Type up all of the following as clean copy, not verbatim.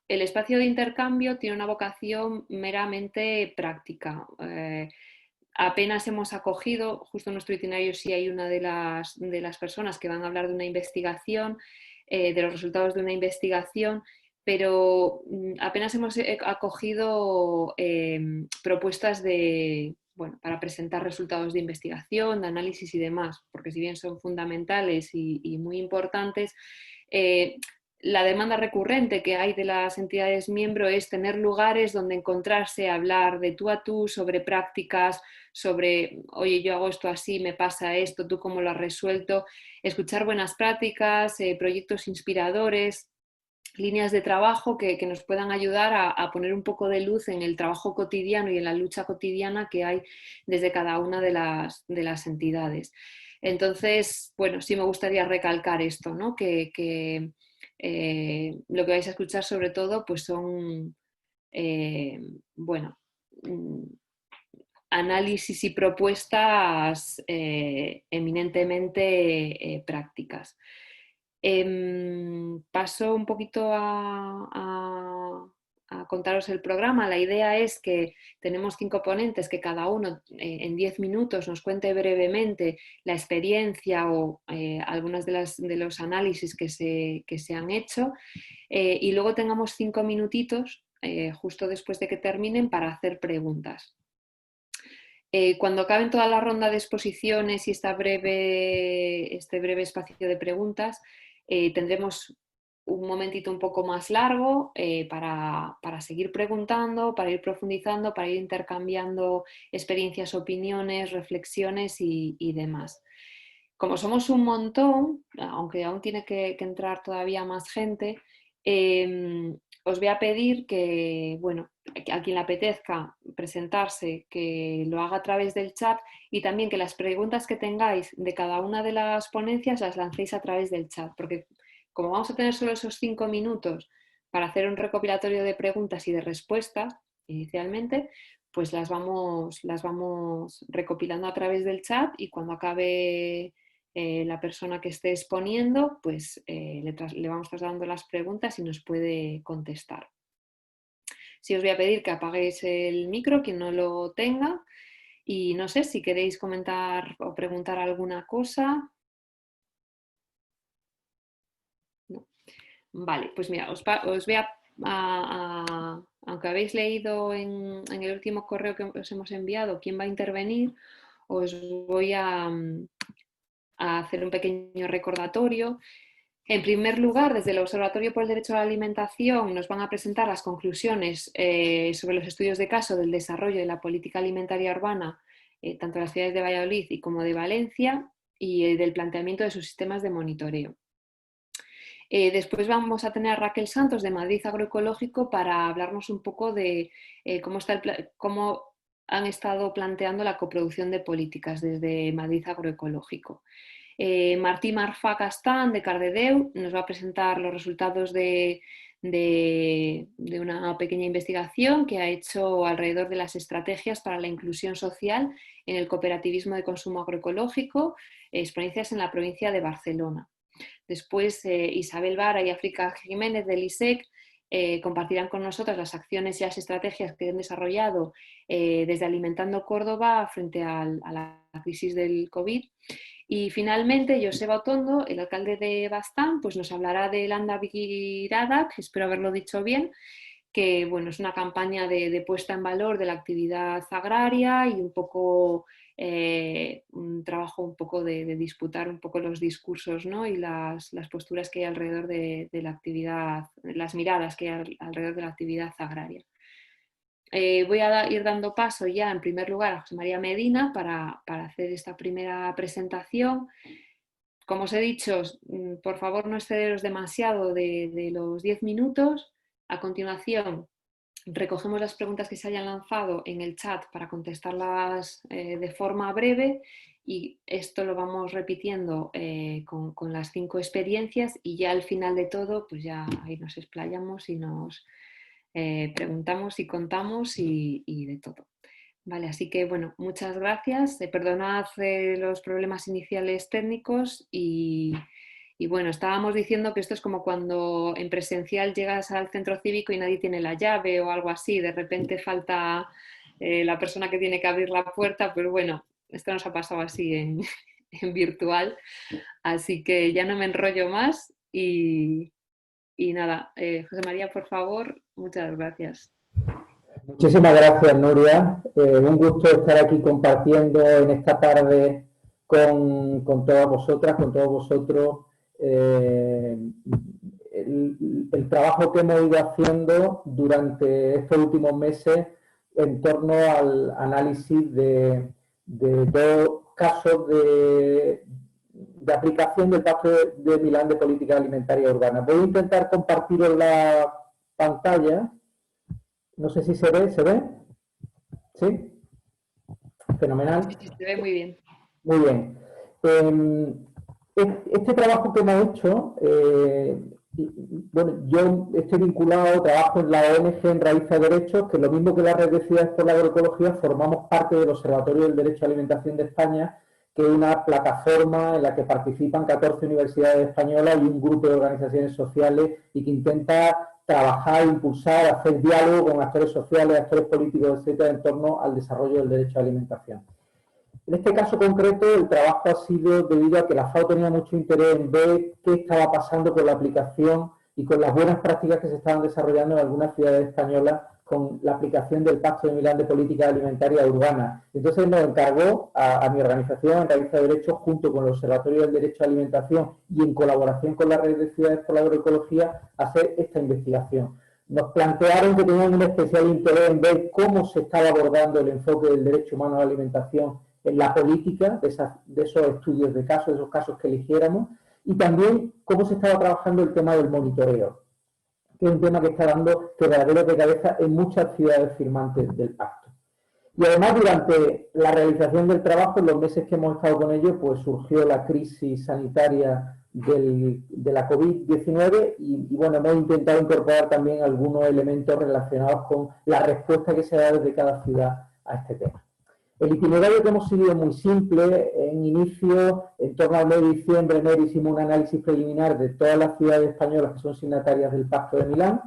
el espacio de intercambio tiene una vocación meramente práctica. Apenas hemos acogido, justo en nuestro itinerario sí hay una de las personas que van a hablar de una investigación, de los resultados de una investigación, pero apenas hemos acogido propuestas de, bueno, para presentar resultados de investigación, de análisis y demás, porque si bien son fundamentales y muy importantes, eh, la demanda recurrente que hay de las entidades miembro es tener lugares donde encontrarse, hablar de tú a tú sobre prácticas, sobre, oye, yo hago esto así, me pasa esto, tú cómo lo has resuelto, escuchar buenas prácticas, proyectos inspiradores, líneas de trabajo que nos puedan ayudar a poner un poco de luz en el trabajo cotidiano y en la lucha cotidiana que hay desde cada una de las entidades. Entonces, bueno, sí me gustaría recalcar esto, ¿no? Lo que vais a escuchar sobre todo pues son, bueno, análisis y propuestas eminentemente prácticas. Paso un poquito a contaros el programa. La idea es que tenemos 5 ponentes que cada uno en 10 minutos nos cuente brevemente la experiencia o algunas de los análisis que se han hecho y luego tengamos 5 minutitos justo después de que terminen para hacer preguntas. Cuando acaben toda la ronda de exposiciones y este breve espacio de preguntas, tendremos un momentito un poco más largo para seguir preguntando, para ir profundizando, para ir intercambiando experiencias, opiniones, reflexiones y demás. Como somos un montón, aunque aún tiene que entrar todavía más gente, os voy a pedir que, bueno, a quien le apetezca presentarse, que lo haga a través del chat y también que las preguntas que tengáis de cada una de las ponencias las lancéis a través del chat, porque como vamos a tener solo esos 5 minutos para hacer un recopilatorio de preguntas y de respuestas inicialmente, pues las vamos recopilando a través del chat y cuando acabe la persona que esté exponiendo, pues le vamos trasladando las preguntas y nos puede contestar. Sí os voy a pedir que apaguéis el micro, quien no lo tenga, y no sé si queréis comentar o preguntar alguna cosa. No. Vale, pues mira, os voy aunque habéis leído en el último correo que os hemos enviado quién va a intervenir, os voy a hacer un pequeño recordatorio. En primer lugar, desde el Observatorio por el Derecho a la Alimentación nos van a presentar las conclusiones sobre los estudios de caso del desarrollo de la política alimentaria urbana, tanto en las ciudades de Valladolid y como de Valencia, y del planteamiento de sus sistemas de monitoreo. Después vamos a tener a Raquel Santos de Madrid Agroecológico para hablarnos un poco de cómo han estado planteando la coproducción de políticas desde Madrid Agroecológico. Martí Marfà Castán de Cardedeu nos va a presentar los resultados de una pequeña investigación que ha hecho alrededor de las estrategias para la inclusión social en el cooperativismo de consumo agroecológico, experiencias en la provincia de Barcelona. Después Isabel Vara y África Jiménez del ISEC compartirán con nosotras las acciones y las estrategias que han desarrollado desde Alimentando Córdoba frente a la crisis del COVID. Y finalmente, Joseba Otondo, el alcalde de Baztán, pues nos hablará de Landa Vigirada, que espero haberlo dicho bien, que bueno, es una campaña de puesta en valor de la actividad agraria y un poco un trabajo un poco de disputar un poco los discursos, ¿no? Y las posturas que hay alrededor de la actividad, las miradas que hay alrededor de la actividad agraria. Voy a ir dando paso ya en primer lugar a José María Medina para hacer esta primera presentación. Como os he dicho, por favor no excederos demasiado de los 10 minutos. A continuación, recogemos las preguntas que se hayan lanzado en el chat para contestarlas de forma breve y esto lo vamos repitiendo con las 5 experiencias y ya al final de todo, pues ya ahí nos explayamos y nos preguntamos y contamos y de todo. Vale, así que bueno, muchas gracias. Perdonad los problemas iniciales técnicos Y bueno, estábamos diciendo que esto es como cuando en presencial llegas al centro cívico y nadie tiene la llave o algo así, de repente falta la persona que tiene que abrir la puerta, pero bueno, esto nos ha pasado así en, en virtual, así que ya no me enrollo más y nada, José María, por favor, muchas gracias. Muchísimas gracias, Nuria. Un gusto estar aquí compartiendo en esta tarde con todas vosotras, con todos vosotros, eh, el trabajo que hemos ido haciendo durante estos últimos meses en torno al análisis de dos casos de aplicación del Pacto de Milán de Política Alimentaria Urbana. Voy a intentar compartiros la pantalla. No sé si se ve, ¿se ve? ¿Sí? Fenomenal. Sí, sí, se ve muy bien. Muy bien. Este trabajo que hemos hecho, bueno, yo estoy vinculado, trabajo en la ONG en Raíces de Derechos, que lo mismo que la Red de Ciudades por la Agroecología, formamos parte del Observatorio del Derecho a la Alimentación de España, que es una plataforma en la que participan 14 universidades españolas y un grupo de organizaciones sociales y que intenta trabajar, impulsar, hacer diálogo con actores sociales, actores políticos, etcétera, en torno al desarrollo del derecho a la alimentación. En este caso concreto, el trabajo ha sido debido a que la FAO tenía mucho interés en ver qué estaba pasando con la aplicación y con las buenas prácticas que se estaban desarrollando en algunas ciudades españolas con la aplicación del Pacto de Milán de Política Alimentaria Urbana. Entonces nos encargó a mi organización, en Raíces de Derechos, junto con el Observatorio del Derecho a la Alimentación y en colaboración con la Red de Ciudades por la Agroecología, hacer esta investigación. Nos plantearon que tenían un especial interés en ver cómo se estaba abordando el enfoque del derecho humano a la alimentación en la política de esos estudios de casos, de esos casos que eligiéramos, y también cómo se estaba trabajando el tema del monitoreo, que es un tema que está dando quebraderos de cabeza en muchas ciudades firmantes del pacto. Y además, durante la realización del trabajo, en los meses que hemos estado con ellos, pues surgió la crisis sanitaria de la COVID-19 y bueno, hemos intentado incorporar también algunos elementos relacionados con la respuesta que se da desde cada ciudad a este tema. El itinerario que hemos seguido es muy simple. En inicio, en torno al mes de diciembre, enero, hicimos un análisis preliminar de todas las ciudades españolas que son signatarias del Pacto de Milán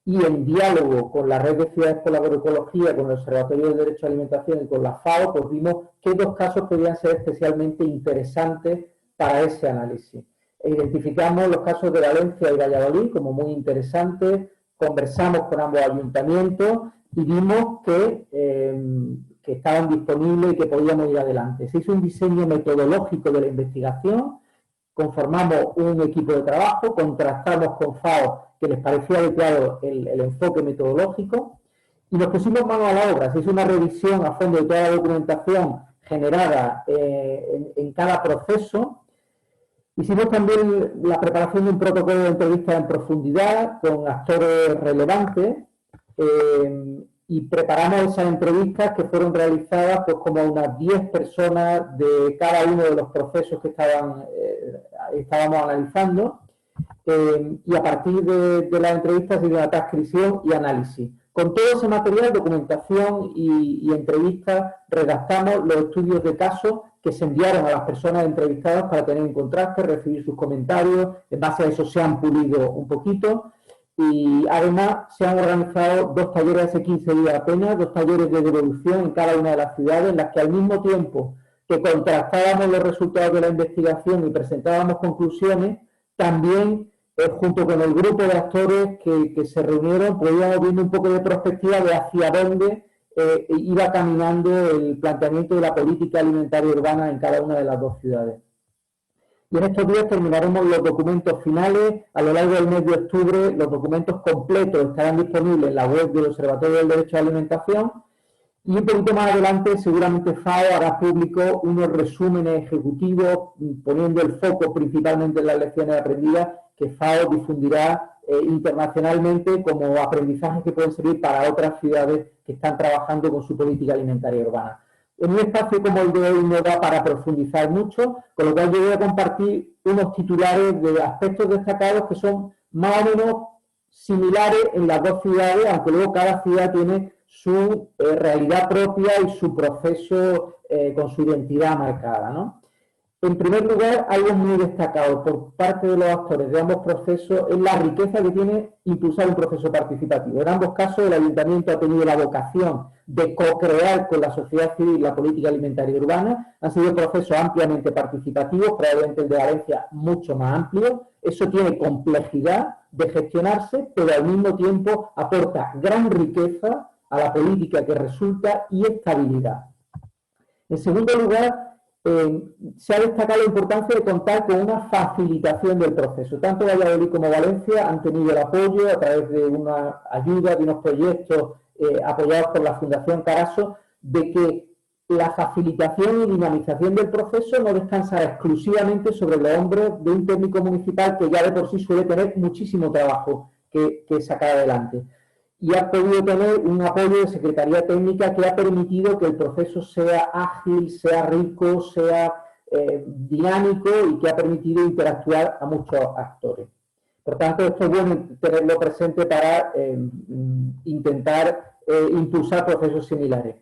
y en diálogo con la Red de Ciudades por la Agroecología, con el Observatorio del Derecho a la Alimentación y con la FAO, pues vimos qué dos casos podían ser especialmente interesantes para ese análisis. Identificamos los casos de Valencia y Valladolid como muy interesantes, conversamos con ambos ayuntamientos y vimos que estaban disponibles y que podíamos ir adelante. Se hizo un diseño metodológico de la investigación, conformamos un equipo de trabajo, contrastamos con FAO que les parecía adecuado el enfoque metodológico y nos pusimos manos a la obra. Se hizo una revisión a fondo de toda la documentación generada en cada proceso. Hicimos también la preparación de un protocolo de entrevistas en profundidad con actores relevantes y preparamos esas entrevistas que fueron realizadas pues como unas 10 personas de cada uno de los procesos que estábamos analizando y a partir de las entrevistas se hizo una transcripción y análisis. Con todo ese material, documentación y entrevistas, redactamos los estudios de caso que se enviaron a las personas entrevistadas para tener un contraste, recibir sus comentarios, en base a eso se han pulido un poquito y además se han organizado 2 talleres hace 15 días apenas, 2 talleres de devolución en cada una de las ciudades en las que al mismo tiempo que contrastábamos los resultados de la investigación y presentábamos conclusiones, también junto con el grupo de actores que se reunieron, pues íbamos viendo un poco de perspectiva de hacia dónde iba caminando el planteamiento de la política alimentaria urbana en cada una de las 2 ciudades. Y en estos días terminaremos los documentos finales. A lo largo del mes de octubre, los documentos completos estarán disponibles en la web del Observatorio del Derecho a la Alimentación. Y un poquito más adelante, seguramente FAO hará público unos resúmenes ejecutivos, poniendo el foco principalmente en las lecciones aprendidas, que FAO difundirá internacionalmente como aprendizajes que pueden servir para otras ciudades que están trabajando con su política alimentaria urbana. En un espacio como el de hoy no da para profundizar mucho, con lo cual yo voy a compartir unos titulares de aspectos destacados que son más o menos similares en las 2 ciudades, aunque luego cada ciudad tiene su realidad propia y su proceso con su identidad marcada, ¿no? En primer lugar, algo muy destacado por parte de los actores de ambos procesos es la riqueza que tiene impulsar un proceso participativo. En ambos casos, el Ayuntamiento ha tenido la vocación de co-crear con la sociedad civil la política alimentaria urbana. Han sido procesos ampliamente participativos, probablemente el de Valencia mucho más amplio. Eso tiene complejidad de gestionarse, pero al mismo tiempo aporta gran riqueza a la política que resulta y estabilidad. En segundo lugar, se ha destacado la importancia de contar con una facilitación del proceso. Tanto Valladolid como Valencia han tenido el apoyo a través de una ayuda, de unos proyectos apoyados por la Fundación Caraso, de que la facilitación y dinamización del proceso no descansará exclusivamente sobre los hombros de un técnico municipal que ya de por sí suele tener muchísimo trabajo que sacar adelante. Y ha podido tener un apoyo de Secretaría Técnica que ha permitido que el proceso sea ágil, sea rico, sea dinámico y que ha permitido interactuar a muchos actores. Por tanto, esto es bueno tenerlo presente para intentar impulsar procesos similares.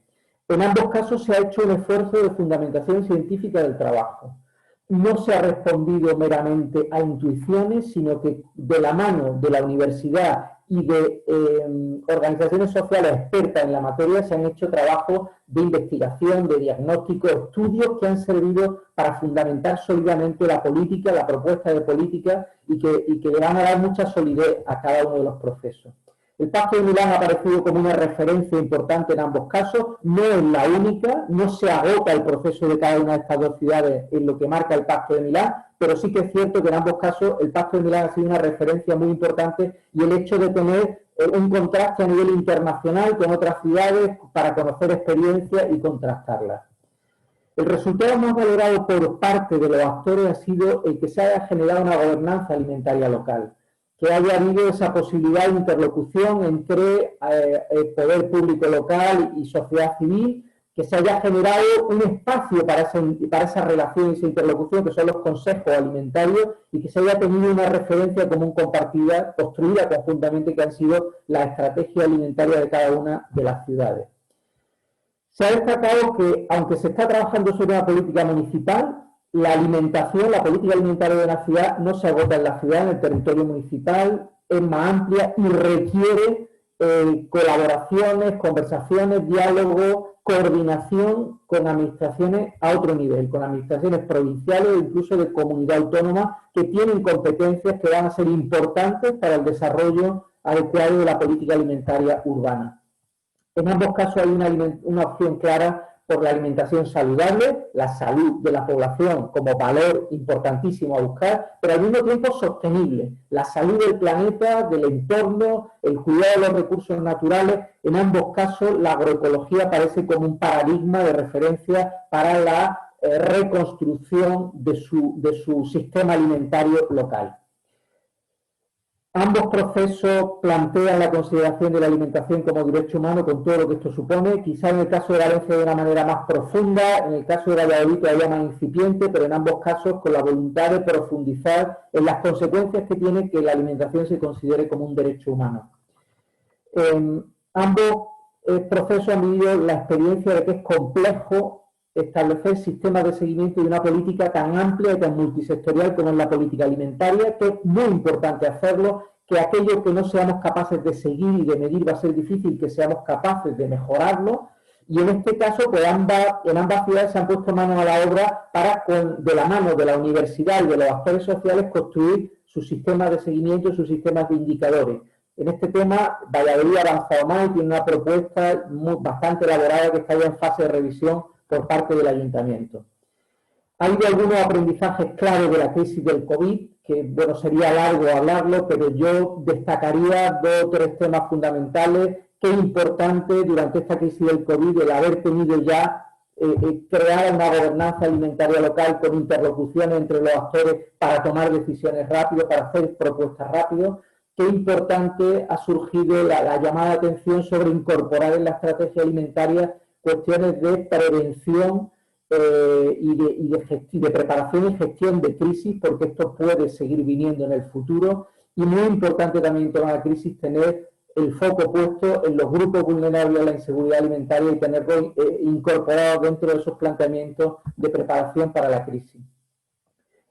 En ambos casos se ha hecho un esfuerzo de fundamentación científica del trabajo. No se ha respondido meramente a intuiciones, sino que de la mano de la universidad y de organizaciones sociales expertas en la materia se han hecho trabajos de investigación, de diagnóstico, estudios que han servido para fundamentar sólidamente la política, la propuesta de política y que le van a dar mucha solidez a cada uno de los procesos. El Pacto de Milán ha aparecido como una referencia importante en ambos casos, no es la única, no se agota el proceso de cada una de estas dos ciudades en lo que marca el Pacto de Milán, pero sí que es cierto que en ambos casos el Pacto de Milán ha sido una referencia muy importante y el hecho de tener un contraste a nivel internacional con otras ciudades para conocer experiencias y contrastarlas. El resultado más valorado por parte de los actores ha sido el que se haya generado una gobernanza alimentaria local, que haya habido esa posibilidad de interlocución entre el poder público local y sociedad civil, que se haya generado un espacio para esa relación y esa interlocución, que son los consejos alimentarios, y que se haya tenido una referencia común compartida, construida conjuntamente, que han sido la estrategia alimentaria de cada una de las ciudades. Se ha destacado que, aunque se está trabajando sobre una política municipal, la alimentación, la política alimentaria de la ciudad no se agota en la ciudad, en el territorio municipal, es más amplia y requiere colaboraciones, conversaciones, diálogo, coordinación con administraciones a otro nivel, con administraciones provinciales e incluso de comunidad autónoma que tienen competencias que van a ser importantes para el desarrollo adecuado de la política alimentaria urbana. En ambos casos hay una opción clara por la alimentación saludable, la salud de la población como valor importantísimo a buscar, pero al mismo tiempo sostenible, la salud del planeta, del entorno, el cuidado de los recursos naturales. En ambos casos la agroecología parece como un paradigma de referencia para la reconstrucción de su sistema alimentario local. Ambos procesos plantean la consideración de la alimentación como derecho humano con todo lo que esto supone, quizá en el caso de Valencia de una manera más profunda, en el caso de Valladolid todavía más incipiente, pero en ambos casos con la voluntad de profundizar en las consecuencias que tiene que la alimentación se considere como un derecho humano. Ambos procesos han vivido la experiencia de que es complejo establecer sistemas de seguimiento de una política tan amplia y tan multisectorial como es la política alimentaria, que es muy importante hacerlo, que aquello que no seamos capaces de seguir y de medir va a ser difícil que seamos capaces de mejorarlo, y en este caso pues en ambas ciudades se han puesto manos a la obra para, de la mano de la universidad y de los actores sociales, construir sus sistemas de seguimiento y sus sistemas de indicadores. En este tema, Valladolid ha avanzado más y tiene una propuesta bastante elaborada que está ya en fase de revisión por parte del Ayuntamiento. Ha habido algunos aprendizajes clave de la crisis del COVID, que bueno, sería largo hablarlo, pero yo destacaría dos o tres temas fundamentales. Qué importante durante esta crisis del COVID el haber tenido ya crear una gobernanza alimentaria local con interlocuciones entre los actores para tomar decisiones rápido, para hacer propuestas rápido. Qué importante ha surgido la llamada de atención sobre incorporar en la estrategia alimentaria cuestiones de prevención y de preparación y gestión de crisis, porque esto puede seguir viniendo en el futuro. Y muy importante también en toda la crisis tener el foco puesto en los grupos vulnerables a la inseguridad alimentaria y tenerlo incorporado dentro de esos planteamientos de preparación para la crisis.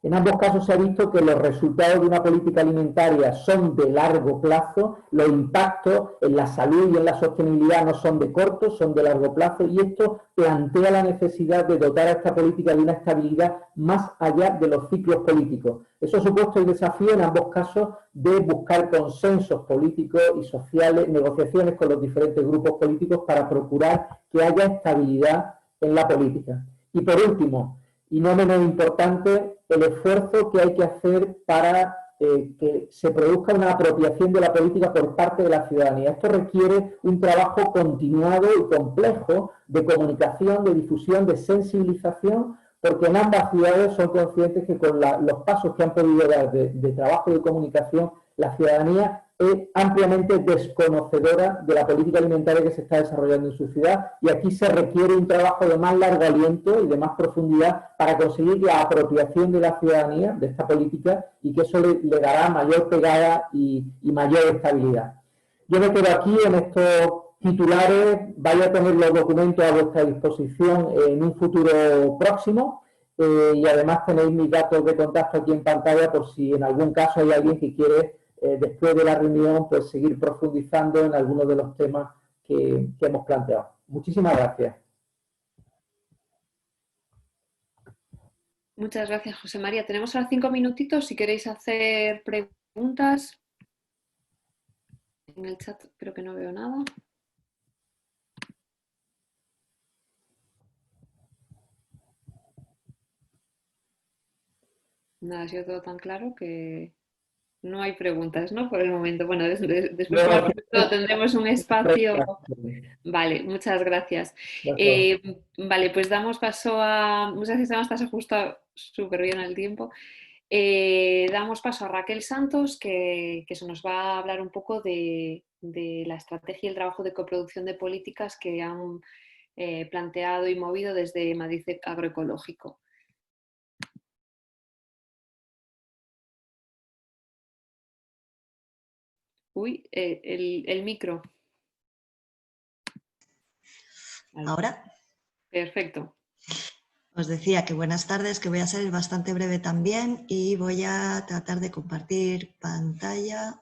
En ambos casos se ha visto que los resultados de una política alimentaria son de largo plazo, los impactos en la salud y en la sostenibilidad no son de corto, son de largo plazo, y esto plantea la necesidad de dotar a esta política de una estabilidad más allá de los ciclos políticos. Eso ha supuesto el desafío en ambos casos de buscar consensos políticos y sociales, negociaciones con los diferentes grupos políticos para procurar que haya estabilidad en la política. Y por último, y no menos importante, el esfuerzo que hay que hacer para que se produzca una apropiación de la política por parte de la ciudadanía. Esto requiere un trabajo continuado y complejo de comunicación, de difusión, de sensibilización, porque en ambas ciudades son conscientes que con los pasos que han podido dar de trabajo y de comunicación, la ciudadanía es ampliamente desconocedora de la política alimentaria que se está desarrollando en su ciudad, y aquí se requiere un trabajo de más largo aliento y de más profundidad para conseguir la apropiación de la ciudadanía de esta política, y que eso le dará mayor pegada y mayor estabilidad. Yo me quedo aquí en estos titulares, vaya a tener los documentos a vuestra disposición en un futuro próximo, y además tenéis mis datos de contacto aquí en pantalla por si en algún caso hay alguien que quiere, después de la reunión, pues seguir profundizando en algunos de los temas que hemos planteado. Muchísimas gracias. Muchas gracias, José María. Tenemos ahora 5 minutitos si queréis hacer preguntas. En el chat creo que no veo nada. Nada, ha sido todo tan claro que no hay preguntas, ¿no? Por el momento. Bueno, después por supuesto, tendremos un espacio. Vale, muchas gracias. Vale, pues damos paso a... Muchas gracias, además estás ajustado súper bien al tiempo. Damos paso a Raquel Santos, que se nos va a hablar un poco de la estrategia y el trabajo de coproducción de políticas que han planteado y movido desde Madrid Agroecológico. Uy, el micro. ¿Ahora? Perfecto. Os decía que buenas tardes, que voy a ser bastante breve también y voy a tratar de compartir pantalla.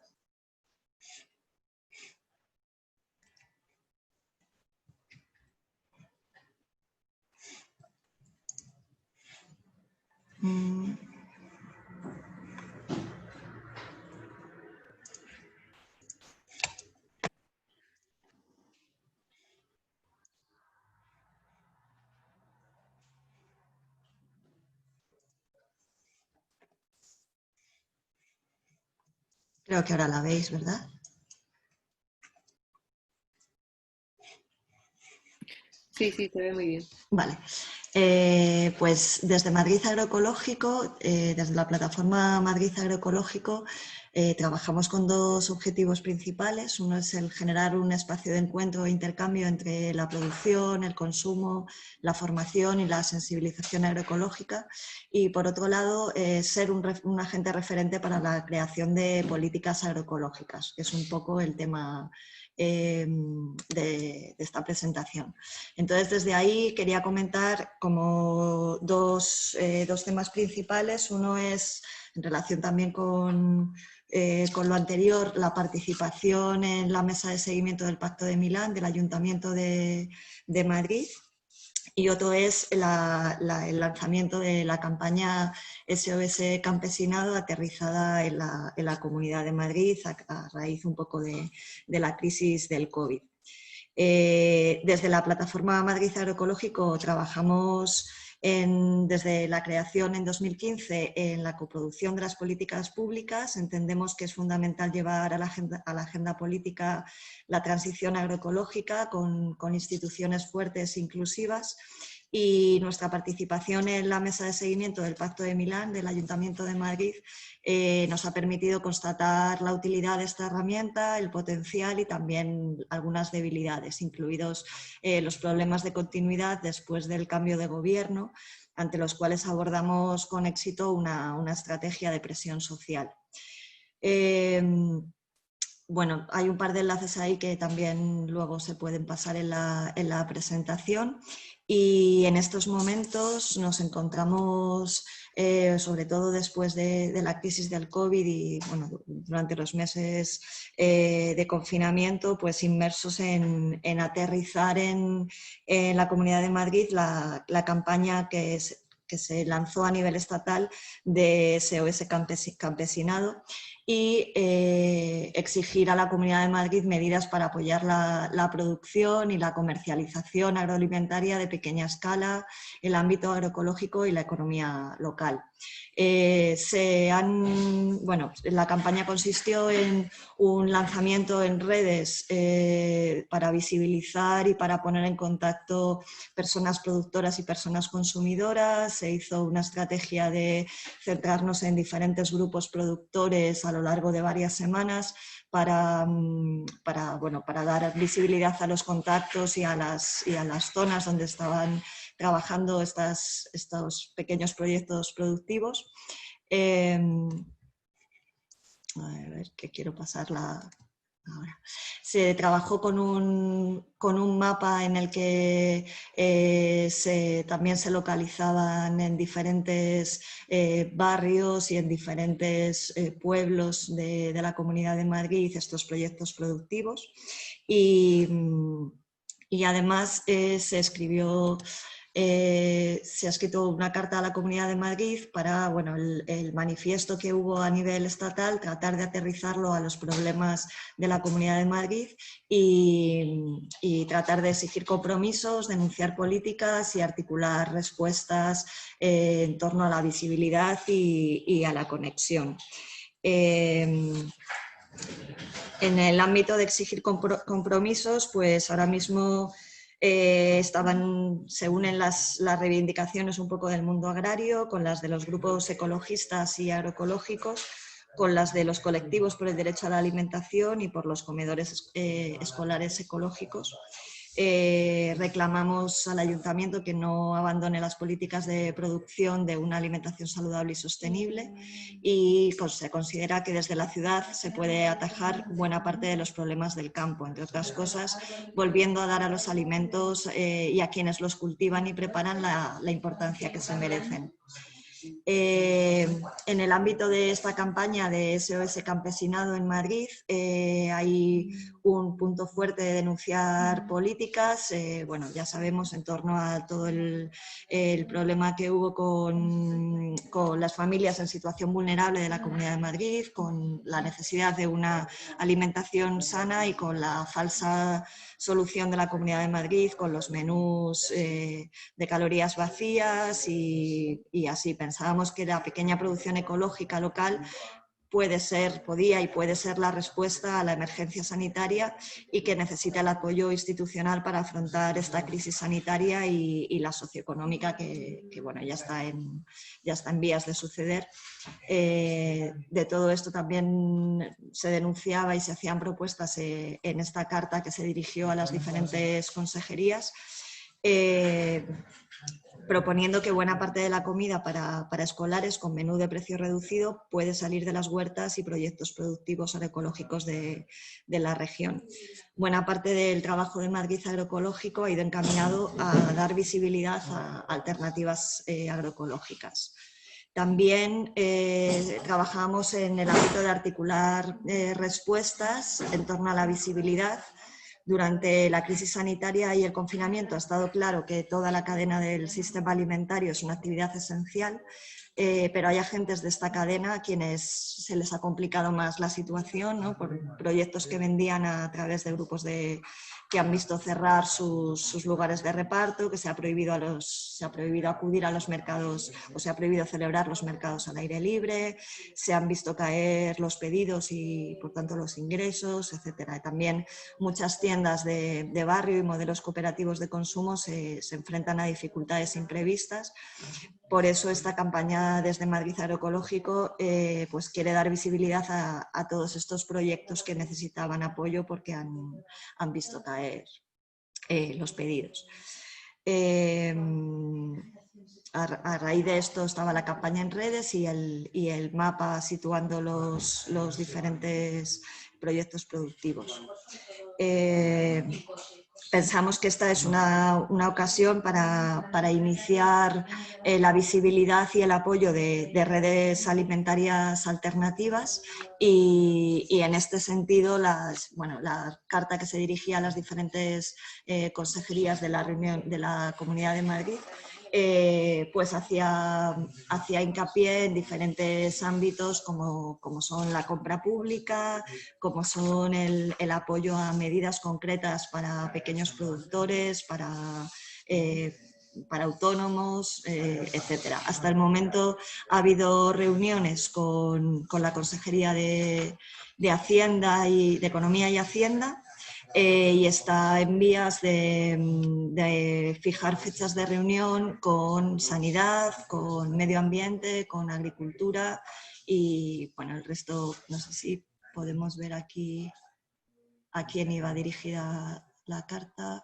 Creo que ahora la veis, ¿verdad? Sí, sí, se ve muy bien. Vale. Pues desde Madrid Agroecológico, desde la plataforma Madrid Agroecológico, trabajamos con dos objetivos principales. Uno es el generar un espacio de encuentro e intercambio entre la producción, el consumo, la formación y la sensibilización agroecológica. Y por otro lado, ser un agente referente para la creación de políticas agroecológicas, que es un poco el tema de esta presentación. Entonces, desde ahí quería comentar como dos temas principales. Uno es, en relación también con lo anterior, la participación en la mesa de seguimiento del Pacto de Milán del Ayuntamiento de Madrid. Y otro es el lanzamiento de la campaña SOS Campesinado aterrizada en la Comunidad de Madrid a raíz un poco de la crisis del COVID. Desde la plataforma Madrid Agroecológico trabajamos desde la creación en 2015 en la coproducción de las políticas públicas. Entendemos que es fundamental llevar a la agenda política la transición agroecológica con instituciones fuertes e inclusivas, y nuestra participación en la mesa de seguimiento del Pacto de Milán del Ayuntamiento de Madrid nos ha permitido constatar la utilidad de esta herramienta, el potencial y también algunas debilidades, incluidos los problemas de continuidad después del cambio de gobierno, ante los cuales abordamos con éxito una estrategia de presión social. Bueno, hay un par de enlaces ahí que también luego se pueden pasar en la presentación. Y en estos momentos nos encontramos sobre todo después de la crisis del COVID y bueno, durante los meses de confinamiento, pues inmersos en aterrizar en la Comunidad de Madrid la campaña que se lanzó a nivel estatal de SOS Campesinado y exigir a la Comunidad de Madrid medidas para apoyar la producción y la comercialización agroalimentaria de pequeña escala, el ámbito agroecológico y la economía local. La campaña consistió en un lanzamiento en redes para visibilizar y para poner en contacto personas productoras y personas consumidoras. Se hizo una estrategia de centrarnos en diferentes grupos productores a lo largo de varias semanas para dar visibilidad a los contactos y a las zonas donde estaban trabajando estos pequeños proyectos productivos. A ver, que quiero pasarla ahora. Se trabajó con un mapa en el que también se localizaban en diferentes barrios y en diferentes pueblos de la Comunidad de Madrid estos proyectos productivos. Y además se ha escrito una carta a la Comunidad de Madrid para el manifiesto que hubo a nivel estatal, tratar de aterrizarlo a los problemas de la Comunidad de Madrid y tratar de exigir compromisos, denunciar políticas y articular respuestas en torno a la visibilidad y a la conexión. En el ámbito de exigir compromisos, pues ahora mismo se unen las reivindicaciones un poco del mundo agrario con las de los grupos ecologistas y agroecológicos, con las de los colectivos por el derecho a la alimentación y por los comedores escolares ecológicos. Reclamamos al Ayuntamiento que no abandone las políticas de producción de una alimentación saludable y sostenible y se considera que desde la ciudad se puede atajar buena parte de los problemas del campo, entre otras cosas, volviendo a dar a los alimentos y a quienes los cultivan y preparan la importancia que se merecen. En el ámbito de esta campaña de SOS Campesinado en Madrid hay un punto fuerte de denunciar políticas. Ya sabemos en torno a todo el problema que hubo con las familias en situación vulnerable de la Comunidad de Madrid, con la necesidad de una alimentación sana y con la falsa solución de la Comunidad de Madrid con los menús de calorías vacías y así. Pensábamos que la pequeña producción ecológica local podía y puede ser la respuesta a la emergencia sanitaria y que necesita el apoyo institucional para afrontar esta crisis sanitaria y la socioeconómica que ya está en vías de suceder. De todo esto también se denunciaba y se hacían propuestas en esta carta que se dirigió a las diferentes consejerías, proponiendo que buena parte de la comida para escolares con menú de precio reducido puede salir de las huertas y proyectos productivos agroecológicos de la región. Buena parte del trabajo de Madrid agroecológico ha ido encaminado a dar visibilidad a alternativas agroecológicas. También trabajamos en el ámbito de articular respuestas en torno a la visibilidad. Durante la crisis sanitaria y el confinamiento ha estado claro que toda la cadena del sistema alimentario es una actividad esencial, pero hay agentes de esta cadena a quienes se les ha complicado más la situación, ¿no? Por proyectos que vendían a través de grupos que han visto cerrar sus lugares de reparto, que se ha prohibido acudir a los mercados o se ha prohibido celebrar los mercados al aire libre, se han visto caer los pedidos y por tanto los ingresos, etc. También muchas tiendas de barrio y modelos cooperativos de consumo se enfrentan a dificultades imprevistas. Por eso esta campaña desde Madrid Agroecológico pues quiere dar visibilidad a todos estos proyectos que necesitaban apoyo porque han visto caer los pedidos. A raíz de esto estaba la campaña en redes y el mapa situando los diferentes proyectos productivos. pensamos que esta es una ocasión para iniciar la visibilidad y el apoyo de redes alimentarias alternativas y en este sentido la carta que se dirigía a las diferentes consejerías de la reunión de la Comunidad de Madrid pues hacía hincapié en diferentes ámbitos como son la compra pública, como son el apoyo a medidas concretas para pequeños productores, para autónomos, etcétera. Hasta el momento ha habido reuniones con la Consejería de Hacienda y de Economía y Hacienda y está en vías de fijar fechas de reunión con Sanidad, con Medio Ambiente, con Agricultura y bueno, el resto no sé si podemos ver aquí a quién iba dirigida la carta.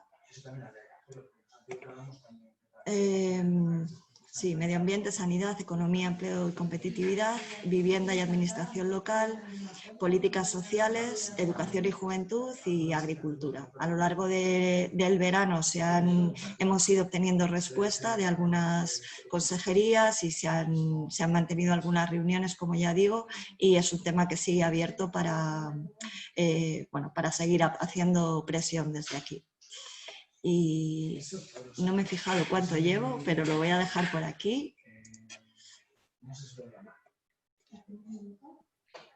Sí, Medio Ambiente, Sanidad, Economía, Empleo y Competitividad, Vivienda y Administración Local, Políticas Sociales, Educación y Juventud y Agricultura. A lo largo del verano hemos ido obteniendo respuesta de algunas consejerías y se han mantenido algunas reuniones, como ya digo, y es un tema que sigue abierto para seguir haciendo presión desde aquí. Y no me he fijado cuánto llevo, pero lo voy a dejar por aquí.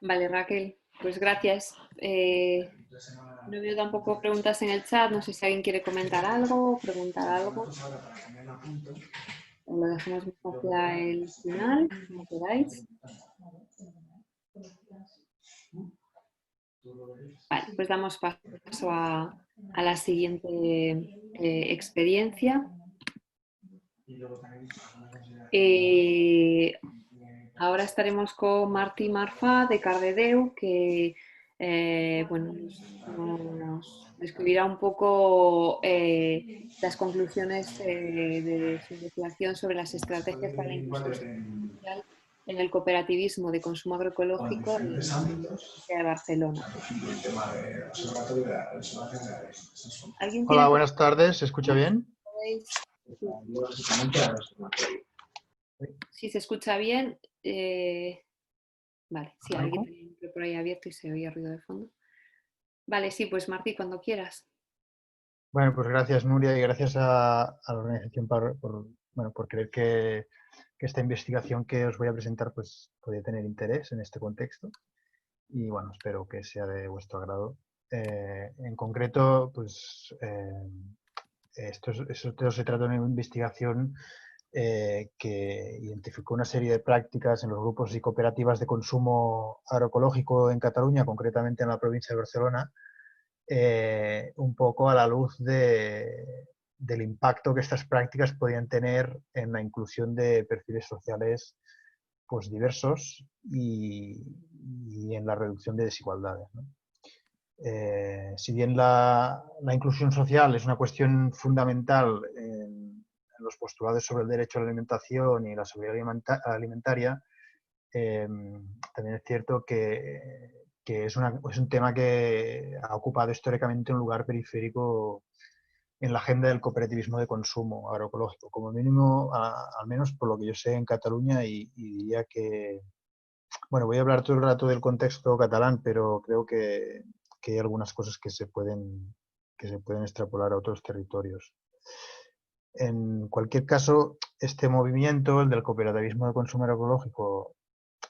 Vale, Raquel, pues gracias. No veo tampoco preguntas en el chat, no sé si alguien quiere comentar algo o preguntar algo. O lo dejamos hacia el final, como queráis. Vale, pues damos paso a la siguiente experiencia. Ahora estaremos con Martí Marfà de Cardedeu, que nos describirá un poco las conclusiones de su investigación sobre las estrategias para la inclusión social en el cooperativismo de consumo agroecológico en la Universidad de Barcelona. ¿Alguien tiene Hola, buenas tardes. ¿Se escucha bien? Si se escucha bien, vale, sí, alguien tiene por ahí abierto y se oye ruido de fondo. Vale, sí, pues Martí, cuando quieras. Bueno, pues gracias Nuria y gracias a la organización por creer que esta investigación que os voy a presentar pues puede tener interés en este contexto y bueno, espero que sea de vuestro agrado. En concreto, pues esto se trata de una investigación que identificó una serie de prácticas en los grupos y cooperativas de consumo agroecológico en Cataluña, concretamente en la provincia de Barcelona, un poco a la luz del impacto que estas prácticas podían tener en la inclusión de perfiles sociales pues, diversos y en la reducción de desigualdades, ¿no? Si bien la inclusión social es una cuestión fundamental en los postulados sobre el derecho a la alimentación y la seguridad alimentaria, también es cierto que es un tema que ha ocupado históricamente un lugar periférico en la agenda del cooperativismo de consumo agroecológico, como mínimo, al menos por lo que yo sé en Cataluña, y diría que, bueno, voy a hablar todo el rato del contexto catalán, pero creo que hay algunas cosas que se pueden extrapolar a otros territorios. En cualquier caso, este movimiento, el del cooperativismo de consumo agroecológico,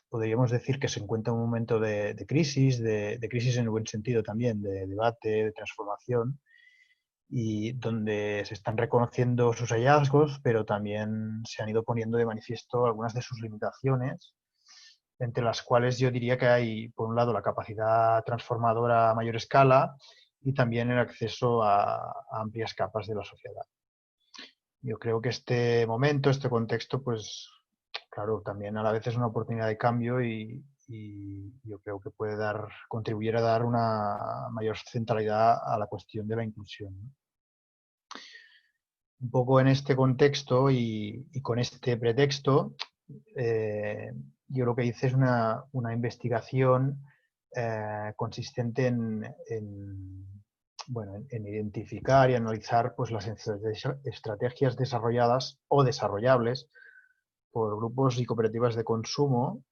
podríamos decir que se encuentra en un momento de crisis, de crisis en el buen sentido también, de debate, de transformación, y donde se están reconociendo sus hallazgos, pero también se han ido poniendo de manifiesto algunas de sus limitaciones, entre las cuales yo diría que hay, por un lado, la capacidad transformadora a mayor escala y también el acceso a amplias capas de la sociedad. Yo creo que este momento, este contexto, pues claro, también a la vez es una oportunidad de cambio y yo creo que puede contribuir a dar una mayor centralidad a la cuestión de la inclusión, ¿no? Un poco en este contexto y con este pretexto, yo lo que hice es una investigación consistente en bueno, en identificar y analizar pues, las estrategias desarrolladas o desarrollables por grupos y cooperativas de consumo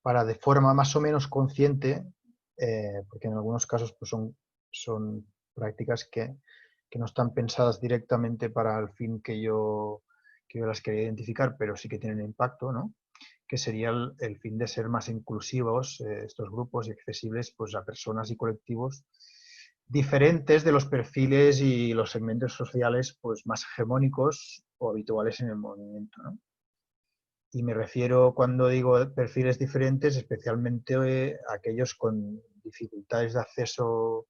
para de forma más o menos consciente, porque en algunos casos pues, son prácticas que no están pensadas directamente para el fin que yo las quería identificar, pero sí que tienen impacto, ¿no? Que sería el fin de ser más inclusivos estos grupos y accesibles pues, a personas y colectivos diferentes de los perfiles y los segmentos sociales pues, más hegemónicos o habituales en el movimiento, ¿no? Y me refiero, cuando digo perfiles diferentes, especialmente aquellos con dificultades de acceso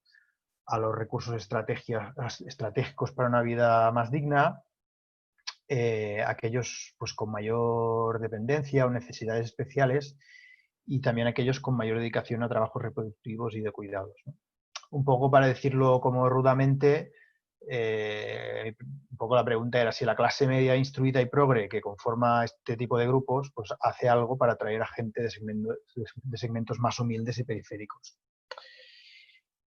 a los recursos estratégicos para una vida más digna, aquellos pues, con mayor dependencia o necesidades especiales, y también aquellos con mayor dedicación a trabajos reproductivos y de cuidados, ¿no? Un poco para decirlo como rudamente, un poco la pregunta era si la clase media instruida y progre que conforma este tipo de grupos pues hace algo para atraer a gente de segmentos más humildes y periféricos.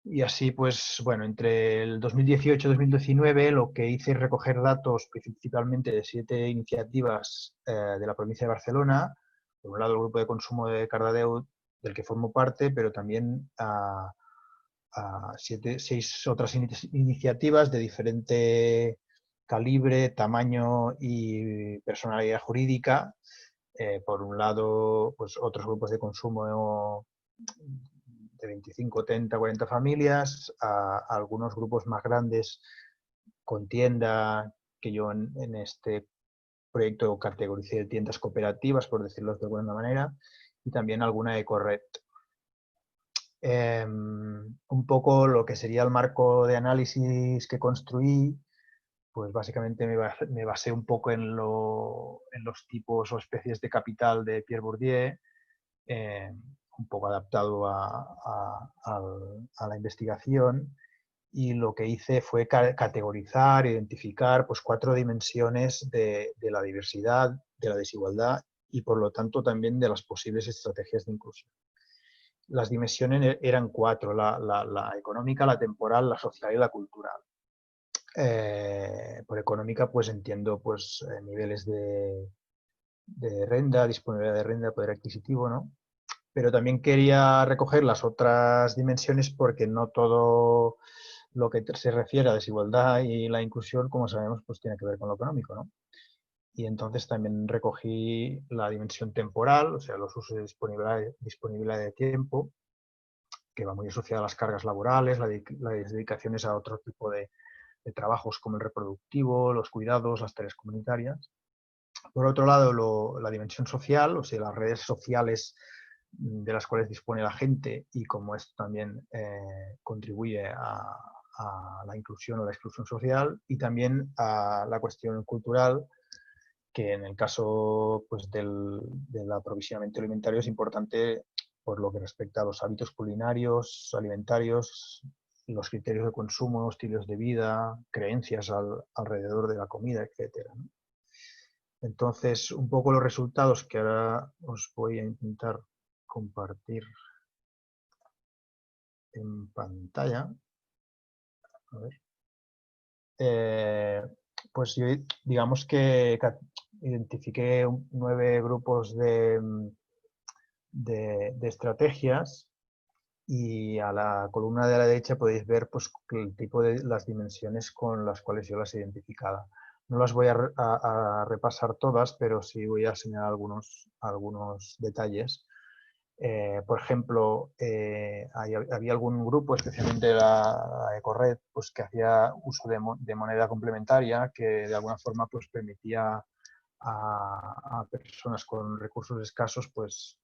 Y así, pues, bueno, entre el 2018 y 2019 lo que hice es recoger datos principalmente de 7 iniciativas de la provincia de Barcelona. Por un lado, el grupo de consumo de Cardedeu, del que formo parte, pero también a 6 otras iniciativas de diferente calibre, tamaño y personalidad jurídica. Por un lado, pues otros grupos de consumo de 25, 30, 40 familias, a algunos grupos más grandes con tienda, que yo en este proyecto categoricé de tiendas cooperativas, por decirlo de alguna manera, y también alguna ecored. Un poco lo que sería el marco de análisis que construí, pues básicamente me basé un poco en los tipos o especies de capital de Pierre Bourdieu, un poco adaptado a la investigación, y lo que hice fue categorizar, identificar pues 4 dimensiones de la diversidad, de la desigualdad y por lo tanto también de las posibles estrategias de inclusión. Las dimensiones eran 4, la económica, la temporal, la social y la cultural. Por económica pues entiendo pues niveles de renta, disponibilidad de renta, poder adquisitivo, ¿no? Pero también quería recoger las otras dimensiones porque no todo lo que se refiere a desigualdad y la inclusión, como sabemos, pues tiene que ver con lo económico, ¿no? Y entonces también recogí la dimensión temporal, o sea, los usos de disponibilidad de tiempo, que va muy asociada a las cargas laborales, las dedicaciones a otro tipo de trabajos como el reproductivo, los cuidados, las tareas comunitarias. Por otro lado, la dimensión social, o sea, las redes sociales de las cuales dispone la gente y cómo esto también contribuye a la inclusión o la exclusión social, y también a la cuestión cultural, que en el caso pues, del aprovisionamiento alimentario es importante por lo que respecta a los hábitos culinarios, alimentarios, los criterios de consumo, estilos de vida, creencias alrededor de la comida, etc. ¿no? Entonces, un poco los resultados que ahora os voy a intentar compartir en pantalla. A ver. Pues yo digamos que identifiqué 9 grupos de estrategias, y a la columna de la derecha podéis ver pues, el tipo de las dimensiones con las cuales yo las he identificado. No las voy a repasar todas, pero sí voy a señalar algunos detalles. Por ejemplo, había algún grupo, especialmente la Ecored, pues, que hacía uso de moneda complementaria que de alguna forma pues, permitía a personas con recursos escasos pues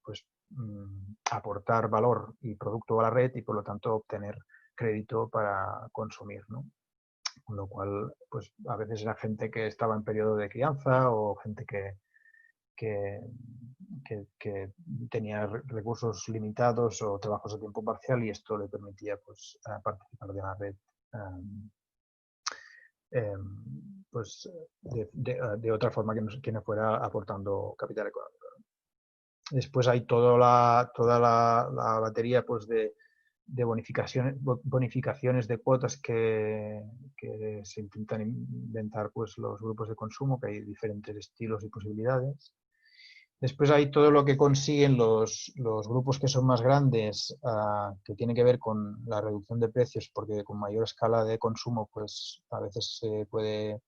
aportar valor y producto a la red y por lo tanto obtener crédito para consumir, ¿no? Con lo cual, pues a veces era gente que estaba en periodo de crianza o gente que tenía recursos limitados o trabajos a tiempo parcial, y esto le permitía pues, participar de la red pues, de otra forma que no fuera aportando capital económico. Después hay toda la batería pues, de bonificaciones de cuotas que se intentan inventar pues, los grupos de consumo, que hay diferentes estilos y posibilidades. Después hay todo lo que consiguen los grupos que son más grandes, que tiene que ver con la reducción de precios, porque con mayor escala de consumo pues, a veces se puede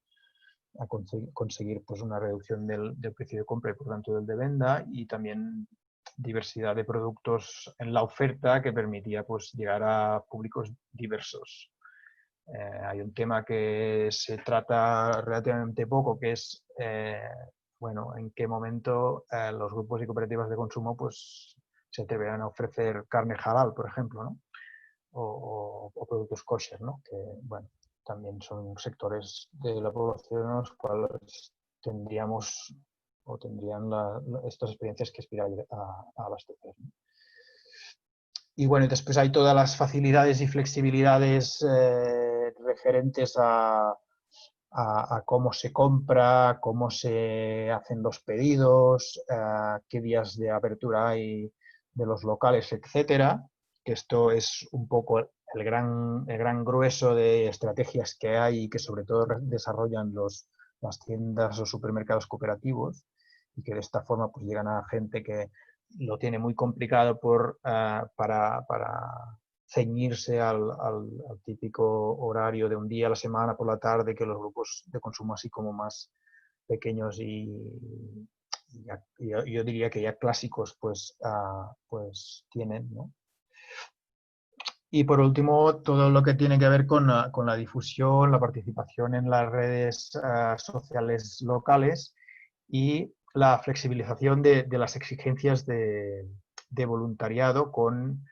conseguir pues, una reducción del precio de compra y por tanto del de venda, y también diversidad de productos en la oferta que permitía pues, llegar a públicos diversos. Hay un tema que se trata relativamente poco, que es bueno, en qué momento los grupos y cooperativas de consumo pues, se atreverán a ofrecer carne halal, por ejemplo, ¿no? o productos kosher, ¿no? Que, bueno, también son sectores de la población en los cuales tendríamos o tendrían estas experiencias que aspirar a abastecer, ¿no? Y bueno, después hay todas las facilidades y flexibilidades referentes a cómo se compra, cómo se hacen los pedidos, qué días de apertura hay de los locales, etcétera. Que esto es un poco el gran grueso de estrategias que hay y que sobre todo desarrollan las tiendas o supermercados cooperativos, y que de esta forma pues llegan a gente que lo tiene muy complicado para ceñirse al típico horario de un día a la semana por la tarde que los grupos de consumo así como más pequeños y yo diría que ya clásicos pues, pues tienen, ¿no? Y por último, todo lo que tiene que ver con la difusión, la participación en las redes sociales locales y la flexibilización de las exigencias de voluntariado con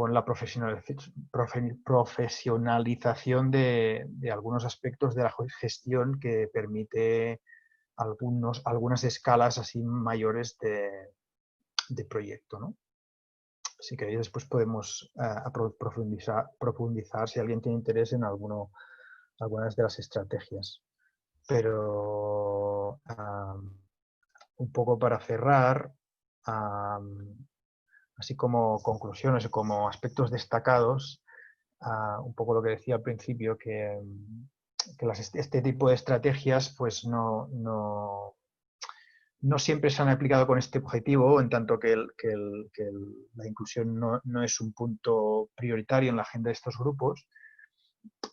la profesionalización de algunos aspectos de la gestión que permite algunas escalas así mayores de proyecto, ¿no? Si queréis, después podemos profundizar si alguien tiene interés en algunas de las estrategias. Pero un poco para cerrar, así como conclusiones o como aspectos destacados, un poco lo que decía al principio, que este tipo de estrategias pues no siempre se han aplicado con este objetivo, en tanto que la inclusión no es un punto prioritario en la agenda de estos grupos,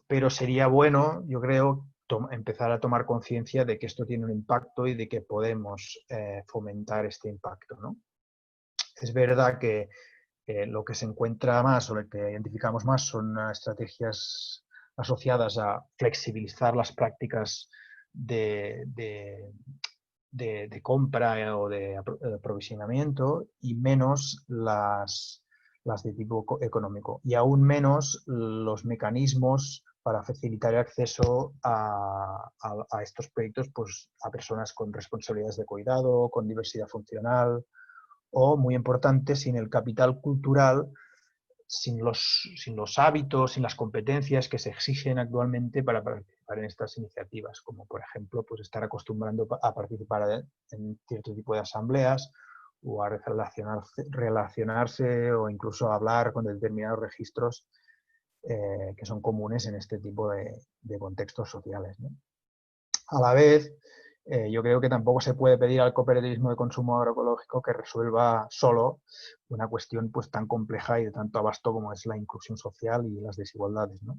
pero sería bueno, yo creo, empezar a tomar conciencia de que esto tiene un impacto y de que podemos fomentar este impacto, ¿no? Es verdad que lo que se encuentra más o lo que identificamos más son estrategias asociadas a flexibilizar las prácticas de compra o de aprovisionamiento, y menos las de tipo económico, y aún menos los mecanismos para facilitar el acceso a estos proyectos pues, a personas con responsabilidades de cuidado, con diversidad funcional, o, muy importante, sin el capital cultural, sin los hábitos, sin las competencias que se exigen actualmente para participar en estas iniciativas, como por ejemplo pues estar acostumbrando a participar en cierto tipo de asambleas o a relacionarse o incluso a hablar con determinados registros que son comunes en este tipo de contextos sociales, ¿no? A la vez, yo creo que tampoco se puede pedir al cooperativismo de consumo agroecológico que resuelva solo una cuestión pues, tan compleja y de tanto abasto como es la inclusión social y las desigualdades, ¿no?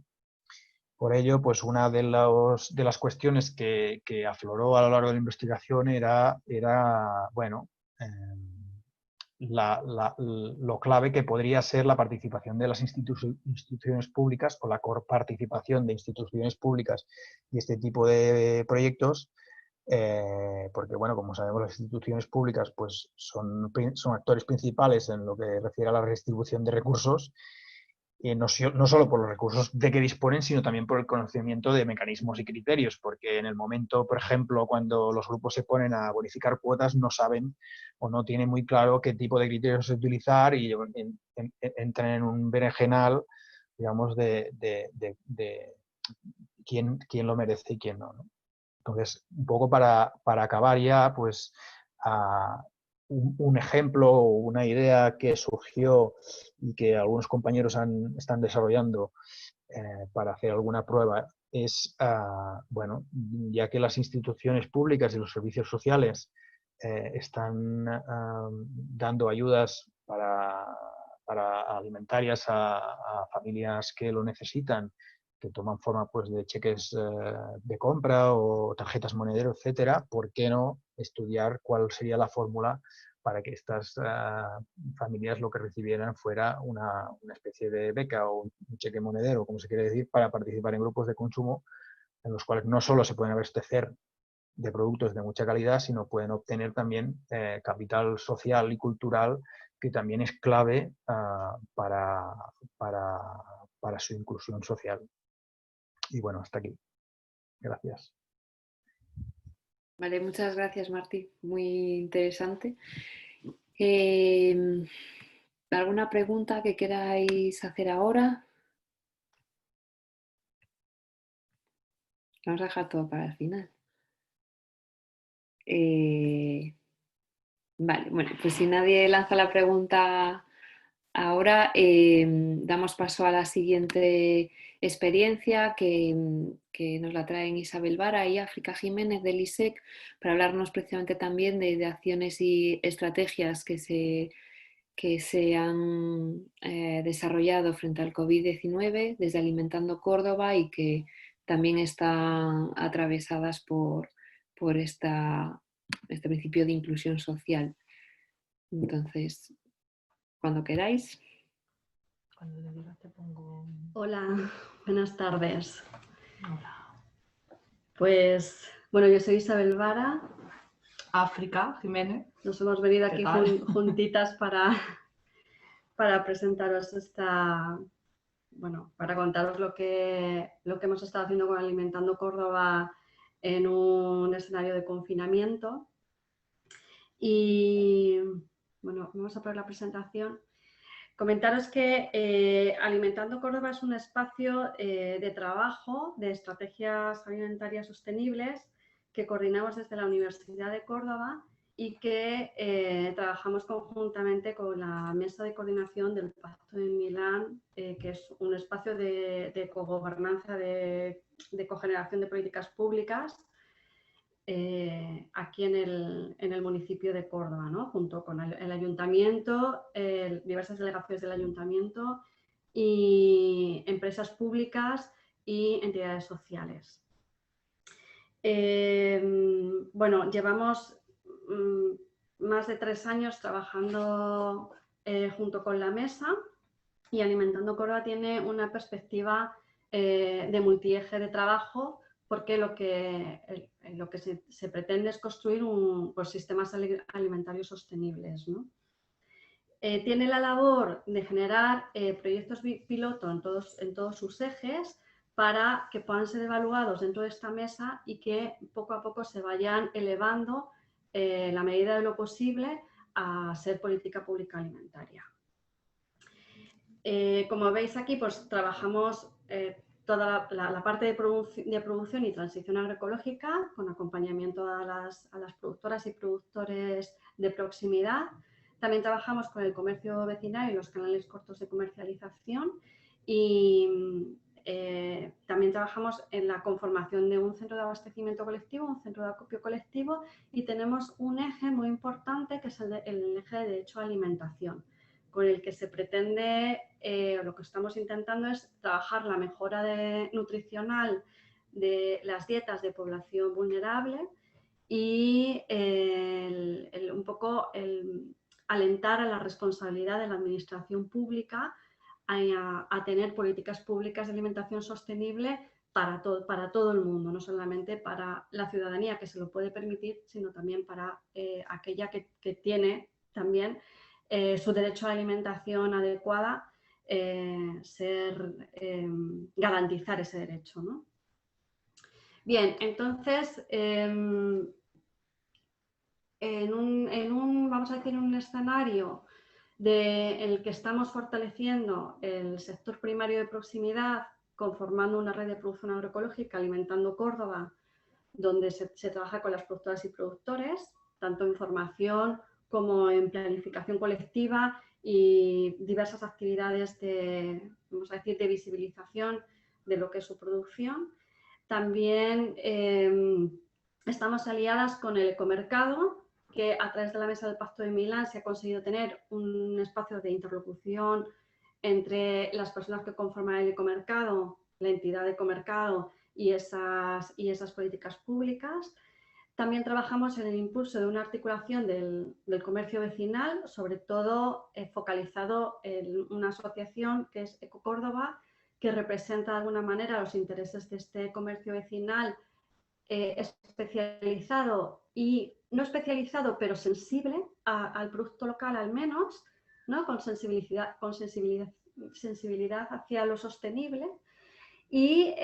Por ello, pues una de las cuestiones que afloró a lo largo de la investigación era bueno, lo clave que podría ser la participación de las instituciones públicas o la coparticipación de instituciones públicas y este tipo de proyectos, porque, bueno, como sabemos, las instituciones públicas pues, son actores principales en lo que refiere a la redistribución de recursos, no solo por los recursos de que disponen, sino también por el conocimiento de mecanismos y criterios, porque en el momento, por ejemplo, cuando los grupos se ponen a bonificar cuotas, no saben o no tienen muy claro qué tipo de criterios utilizar y entran en un berenjenal, digamos, de quién lo merece y quién no, ¿no? Entonces, un poco para acabar ya, pues un ejemplo o una idea que surgió y que algunos compañeros están desarrollando para hacer alguna prueba es, bueno, ya que las instituciones públicas y los servicios sociales están dando ayudas para alimentarias a familias que lo necesitan, que toman forma pues, de cheques de compra o tarjetas monedero, etcétera, ¿por qué no estudiar cuál sería la fórmula para que estas familias lo que recibieran fuera una especie de beca o un cheque monedero, como se quiere decir, para participar en grupos de consumo en los cuales no solo se pueden abastecer de productos de mucha calidad, sino pueden obtener también capital social y cultural que también es clave para su inclusión social. Y bueno, hasta aquí. Gracias. Vale, muchas gracias, Martí. Muy interesante. ¿Alguna pregunta que queráis hacer ahora? Vamos a dejar todo para el final. Vale, bueno, pues si nadie lanza la pregunta ahora, damos paso a la siguiente experiencia que nos la traen Isabel Vara y África Jiménez del ISEC para hablarnos precisamente también de acciones y estrategias que se han desarrollado frente al COVID-19 desde Alimentando Córdoba y que también están atravesadas por este principio de inclusión social. Entonces, cuando queráis. Cuando le diga te pongo... Hola, buenas tardes. Hola. Pues, bueno, yo soy Isabel Vara. África Jiménez. Nos hemos venido aquí tal? juntitas para presentaros para contaros lo que hemos estado haciendo con Alimentando Córdoba en un escenario de confinamiento. Y, bueno, vamos a poner la presentación. Comentaros que Alimentando Córdoba es un espacio de trabajo de estrategias alimentarias sostenibles que coordinamos desde la Universidad de Córdoba y que trabajamos conjuntamente con la Mesa de Coordinación del Pacto de Milán, que es un espacio de cogobernanza, de cogeneración de políticas públicas aquí en el municipio de Córdoba, ¿no? Junto con el ayuntamiento, diversas delegaciones del ayuntamiento y empresas públicas y entidades sociales. Bueno, llevamos más de 3 años trabajando junto con la mesa y Alimentando Córdoba tiene una perspectiva de multieje de trabajo porque lo que se pretende es construir sistemas alimentarios sostenibles, ¿no? Tiene la labor de generar proyectos piloto en todos sus ejes para que puedan ser evaluados dentro de esta mesa y que poco a poco se vayan elevando en la medida de lo posible a ser política pública alimentaria. Como veis aquí, pues trabajamos toda la parte de producción y transición agroecológica con acompañamiento a las productoras y productores de proximidad. También trabajamos con el comercio vecinal y los canales cortos de comercialización y también trabajamos en la conformación de un centro de abastecimiento colectivo, un centro de acopio colectivo y tenemos un eje muy importante que es el eje de derecho a alimentación, con el que se pretende, lo que estamos intentando es trabajar la mejora nutricional de las dietas de población vulnerable y un poco alentar a la responsabilidad de la administración pública a tener políticas públicas de alimentación sostenible para todo el mundo, no solamente para la ciudadanía que se lo puede permitir, sino también para aquella que tiene también su derecho a la alimentación adecuada, garantizar ese derecho, ¿no? Bien, entonces, vamos a decir, en un escenario en el que estamos fortaleciendo el sector primario de proximidad, conformando una red de producción agroecológica, Alimentando Córdoba, donde se trabaja con las productoras y productores, tanto en formación como en planificación colectiva y diversas actividades de, vamos a decir, de visibilización de lo que es su producción. También estamos aliadas con el Ecomercado, que a través de la Mesa del Pacto de Milán se ha conseguido tener un espacio de interlocución entre las personas que conforman el Ecomercado, la entidad de Ecomercado y esas políticas públicas. También trabajamos en el impulso de una articulación del comercio vecinal, sobre todo focalizado en una asociación que es Ecocórdoba, que representa de alguna manera los intereses de este comercio vecinal especializado y no especializado, pero sensible al producto local al menos, ¿no? Con sensibilidad hacia lo sostenible. Y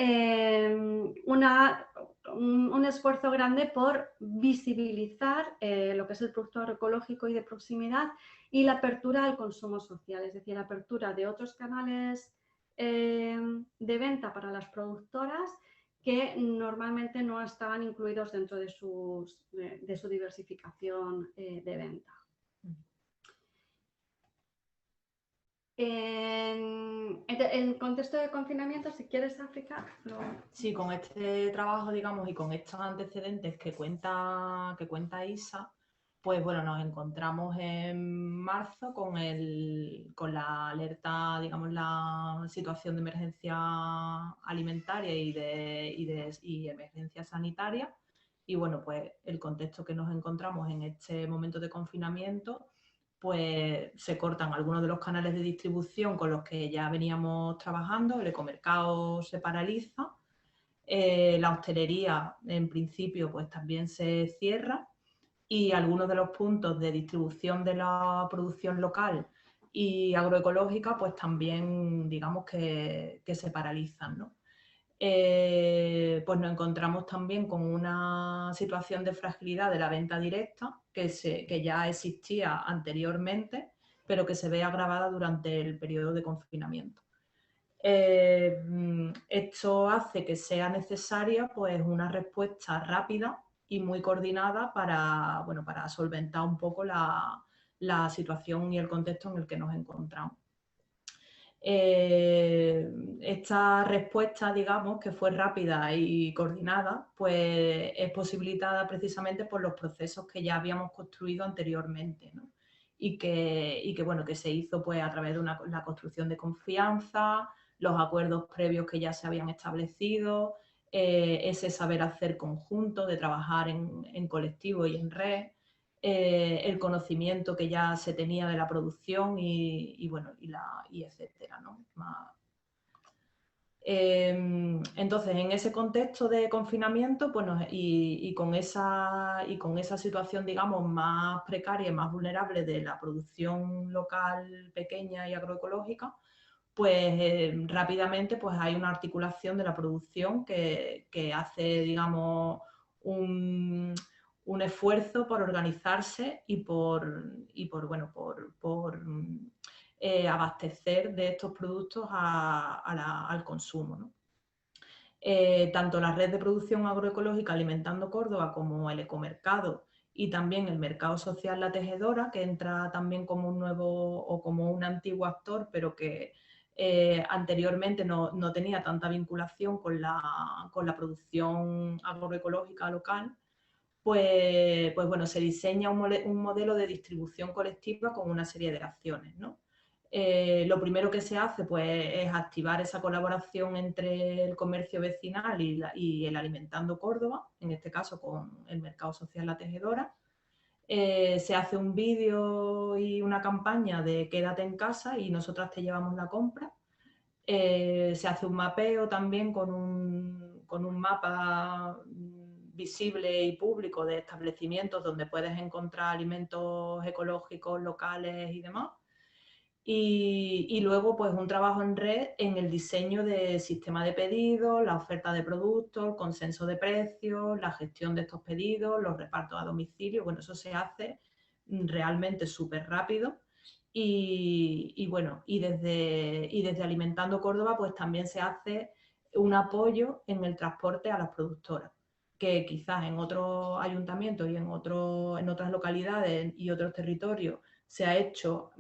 un esfuerzo grande por visibilizar lo que es el producto agroecológico y de proximidad y la apertura al consumo social, es decir, la apertura de otros canales de venta para las productoras que normalmente no estaban incluidos dentro de su diversificación de venta. En contexto de confinamiento, si quieres, África. Sí, con este trabajo, digamos, y con estos antecedentes que cuenta Isa, pues bueno, nos encontramos en marzo con la alerta, digamos, la situación de emergencia alimentaria y emergencia sanitaria. Y bueno, pues el contexto que nos encontramos en este momento de confinamiento, pues se cortan algunos de los canales de distribución con los que ya veníamos trabajando, el ecomercado se paraliza, la hostelería en principio pues también se cierra y algunos de los puntos de distribución de la producción local y agroecológica pues también digamos que se paralizan, ¿no? Pues nos encontramos también con una situación de fragilidad de la venta directa que ya existía anteriormente, pero que se ve agravada durante el periodo de confinamiento. Esto hace que sea necesaria pues, una respuesta rápida y muy coordinada para solventar un poco la situación y el contexto en el que nos encontramos. Esta respuesta, digamos, que fue rápida y coordinada, pues es posibilitada precisamente por los procesos que ya habíamos construido anteriormente, ¿no? Y que se hizo pues, a través de la construcción de confianza, los acuerdos previos que ya se habían establecido, ese saber hacer conjunto, de trabajar en colectivo y en red, el conocimiento que ya se tenía de la producción y etcétera, ¿no? Entonces, en ese contexto de confinamiento pues, con esa situación, digamos, más precaria y más vulnerable de la producción local pequeña y agroecológica, pues rápidamente pues, hay una articulación de la producción que hace, digamos, un esfuerzo por organizarse y por abastecer de estos productos al consumo, ¿no? Tanto la red de producción agroecológica Alimentando Córdoba como el ecomercado y también el mercado social La Tejedora, que entra también como un nuevo o como un antiguo actor, pero que anteriormente no tenía tanta vinculación con la producción agroecológica local, pues bueno, se diseña un modelo de distribución colectiva con una serie de acciones, ¿no? Lo primero que se hace pues, es activar esa colaboración entre el comercio vecinal y el Alimentando Córdoba, en este caso con el Mercado Social La Tejedora. Se hace un vídeo y una campaña de quédate en casa y nosotras te llevamos la compra. Se hace un mapeo también con un mapa visible y público de establecimientos donde puedes encontrar alimentos ecológicos, locales y demás. Y luego pues un trabajo en red en el diseño de sistema de pedidos, la oferta de productos, el consenso de precios, la gestión de estos pedidos, los repartos a domicilio. Bueno, eso se hace realmente súper rápido y desde Alimentando Córdoba pues también se hace un apoyo en el transporte a las productoras. que quizás en otros ayuntamientos y en otras localidades y otros territorios se ha hecho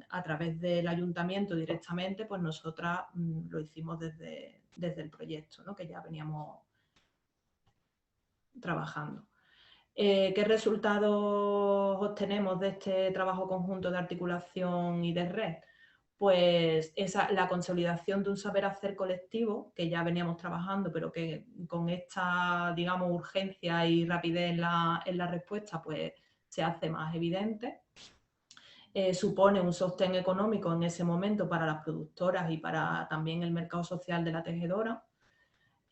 a través del ayuntamiento directamente, pues nosotras lo hicimos desde el proyecto, ¿no? Que ya veníamos trabajando. ¿Qué resultados obtenemos de este trabajo conjunto de articulación y de red? Pues la consolidación de un saber hacer colectivo, que ya veníamos trabajando, pero que con esta, digamos, urgencia y rapidez en la respuesta, pues se hace más evidente. Supone un sostén económico en ese momento para las productoras y para también el mercado social de la tejedora.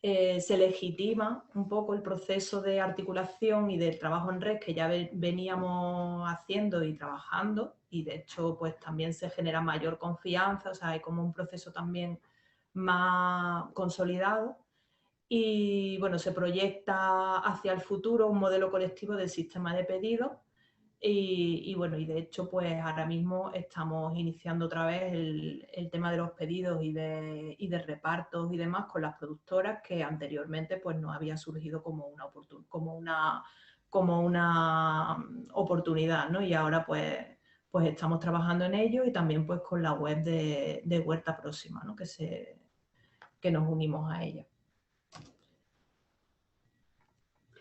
Se legitima un poco el proceso de articulación y del trabajo en red que ya veníamos haciendo y trabajando, y de hecho pues también se genera mayor confianza, o sea, hay como un proceso también más consolidado, y bueno, se proyecta hacia el futuro un modelo colectivo del sistema de pedidos. Y bueno, y de hecho, pues ahora mismo estamos iniciando otra vez el tema de los pedidos y de repartos y demás con las productoras, que anteriormente pues no había surgido como una oportunidad, ¿no? Y ahora pues estamos trabajando en ello, y también pues con la web de Huerta Próxima, ¿no? Que nos unimos a ella.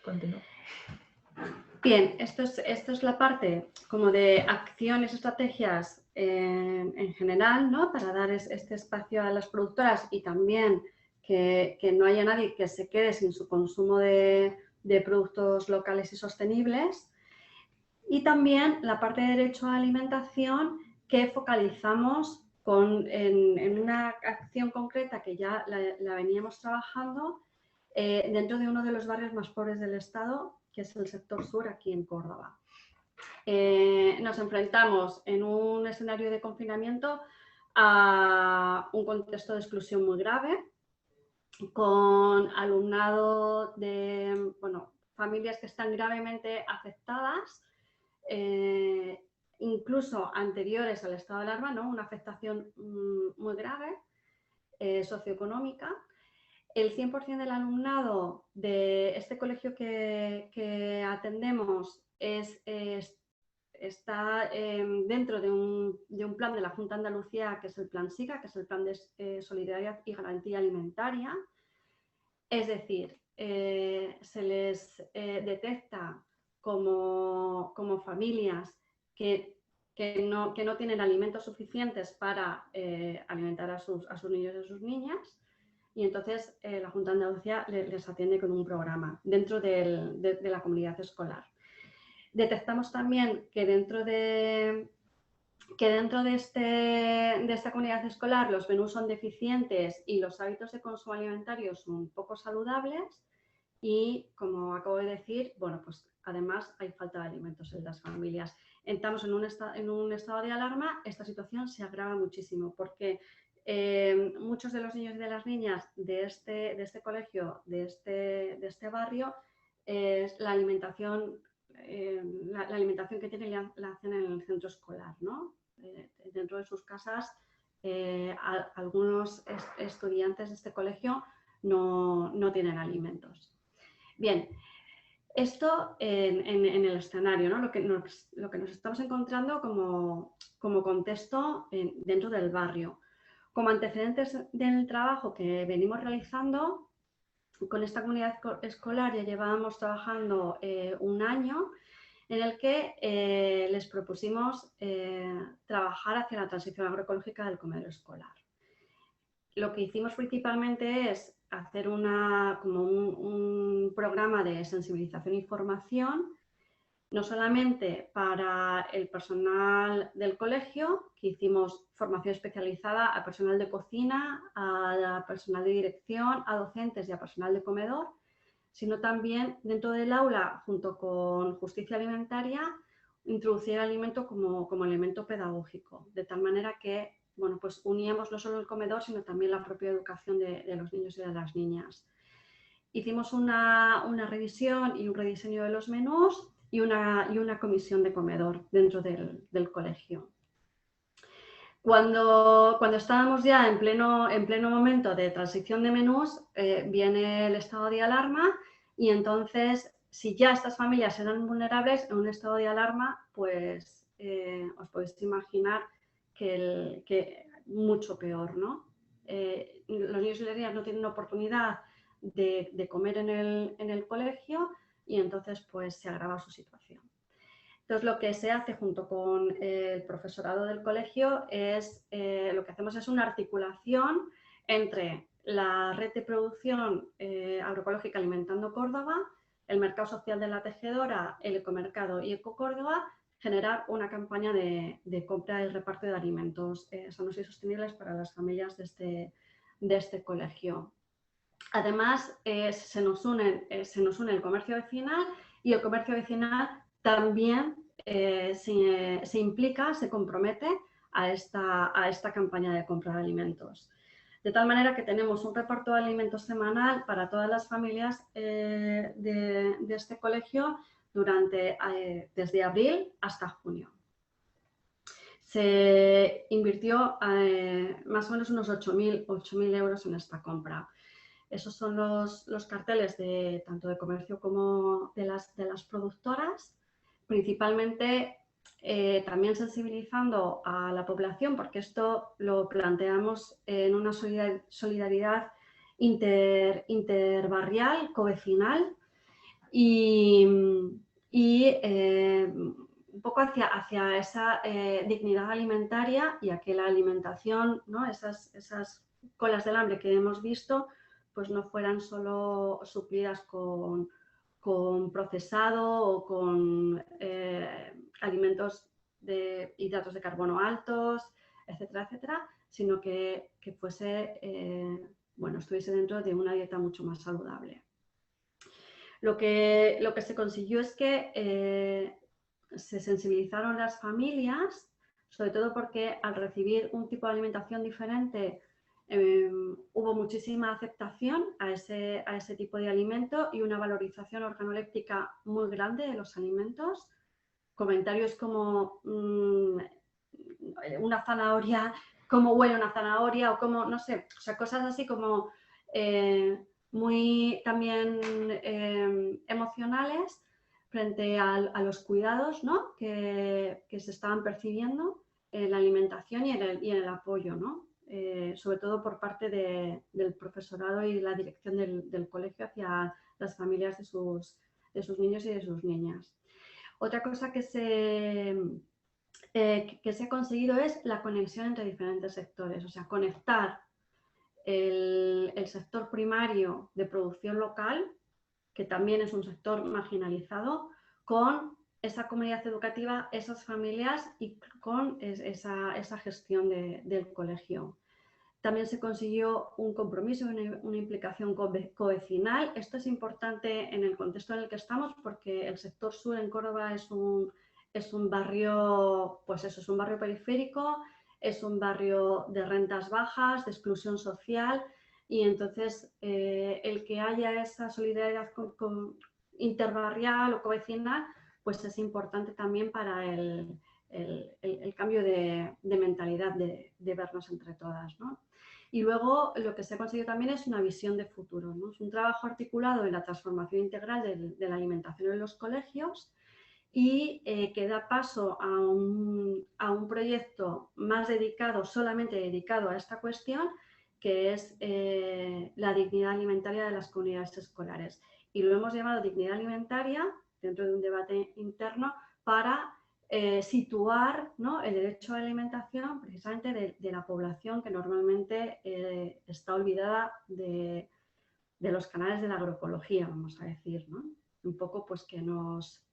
Continúo. Bien, esto es la parte como de acciones, estrategias en general, ¿no? Para dar este espacio a las productoras y también que no haya nadie que se quede sin su consumo de productos locales y sostenibles. Y también la parte de derecho a alimentación, que focalizamos en una acción concreta que ya la veníamos trabajando dentro de uno de los barrios más pobres del Estado, que es el sector sur, aquí en Córdoba. Nos enfrentamos en un escenario de confinamiento a un contexto de exclusión muy grave, con alumnado de familias que están gravemente afectadas, incluso anteriores al estado de alarma, ¿no? Una afectación muy grave socioeconómica. El 100% del alumnado de este colegio que atendemos está dentro de un plan de la Junta de Andalucía, que es el Plan SIGA, que es el Plan de Solidaridad y Garantía Alimentaria. Es decir, se les detecta como familias que no tienen alimentos suficientes para alimentar a sus niños y a sus niñas. Y entonces la Junta de Andalucía les atiende con un programa dentro de la comunidad escolar. Detectamos también que dentro de esta comunidad escolar los menús son deficientes y los hábitos de consumo alimentario son poco saludables, y, como acabo de decir, bueno, pues además hay falta de alimentos en las familias. Entramos en un estado de alarma. Esta situación se agrava muchísimo porque muchos de los niños y de las niñas de este colegio, de este barrio, la alimentación que tienen la hacen en el centro escolar, ¿no? Dentro de sus casas, algunos estudiantes de este colegio no tienen alimentos. Bien, esto en el escenario, ¿no? Lo que nos estamos encontrando como contexto dentro del barrio. Como antecedentes del trabajo que venimos realizando, con esta comunidad escolar ya llevábamos trabajando un año, en el que les propusimos trabajar hacia la transición agroecológica del comedor escolar. Lo que hicimos principalmente es hacer un programa de sensibilización y formación, no solamente para el personal del colegio, que hicimos formación especializada a personal de cocina, a personal de dirección, a docentes y a personal de comedor, sino también dentro del aula, junto con justicia alimentaria, introducir el alimento como elemento pedagógico, de tal manera que pues uníamos no solo el comedor, sino también la propia educación de los niños y de las niñas. Hicimos una revisión y un rediseño de los menús y una comisión de comedor dentro del colegio. Cuando estábamos ya en pleno momento de transición de menús, viene el estado de alarma y entonces, si ya estas familias eran vulnerables en un estado de alarma, pues os podéis imaginar que mucho peor, ¿no? Los niños y las niñas no tienen oportunidad de comer en el colegio y entonces pues se agrava su situación. Entonces lo que se hace junto con el profesorado del colegio es, lo que hacemos es una articulación entre la red de producción agroecológica Alimentando Córdoba, el mercado social de la tejedora, el ecomercado y Ecocórdoba, generar una campaña de compra y reparto de alimentos sanos y sostenibles para las familias de este colegio. Además, se nos une el comercio vecinal y el comercio vecinal también se implica, se compromete a esta campaña de compra de alimentos. De tal manera que tenemos un reparto de alimentos semanal para todas las familias de este colegio desde abril hasta junio. Se invirtió más o menos unos 8.000 euros en esta compra. Esos son los carteles tanto de comercio como de las productoras, principalmente también sensibilizando a la población, porque esto lo planteamos en una solidaridad interbarrial, covecinal, y un poco hacia esa dignidad alimentaria y a que la alimentación, ¿no? esas colas del hambre que hemos visto, pues no fueran solo suplidas con procesado o con alimentos de hidratos de carbono altos, etcétera, etcétera, sino que fuese, estuviese dentro de una dieta mucho más saludable. Lo que se consiguió es que se sensibilizaron las familias, sobre todo porque al recibir un tipo de alimentación diferente hubo muchísima aceptación a ese tipo de alimento y una valorización organoléptica muy grande de los alimentos. Comentarios como una zanahoria, cómo huele una zanahoria o cómo, no sé, o sea, cosas así como muy también emocionales frente a los cuidados, ¿no? que se estaban percibiendo en la alimentación y en el apoyo, ¿no? Sobre todo por parte del profesorado y la dirección del colegio hacia las familias de sus niños y de sus niñas. Otra cosa que se ha conseguido es la conexión entre diferentes sectores, o sea, conectar el sector primario de producción local, que también es un sector marginalizado, con esa comunidad educativa, esas familias y con esa gestión del colegio. También se consiguió un compromiso, una implicación covecinal. Esto es importante en el contexto en el que estamos porque el sector sur en Córdoba es un barrio, pues eso, es un barrio periférico, es un barrio de rentas bajas, de exclusión social y entonces el que haya esa solidaridad interbarrial o covecinal, pues es importante también para el cambio de mentalidad de vernos entre todas, ¿no? Y luego lo que se ha conseguido también es una visión de futuro, ¿no? Es un trabajo articulado en la transformación integral de la alimentación en los colegios y que da paso a un proyecto más solamente dedicado a esta cuestión, que es la dignidad alimentaria de las comunidades escolares. Y lo hemos llamado dignidad alimentaria dentro de un debate interno para situar, ¿no?, el derecho a la alimentación precisamente de la población que normalmente está olvidada de los canales de la agroecología, vamos a decir, ¿no? Un poco pues que nos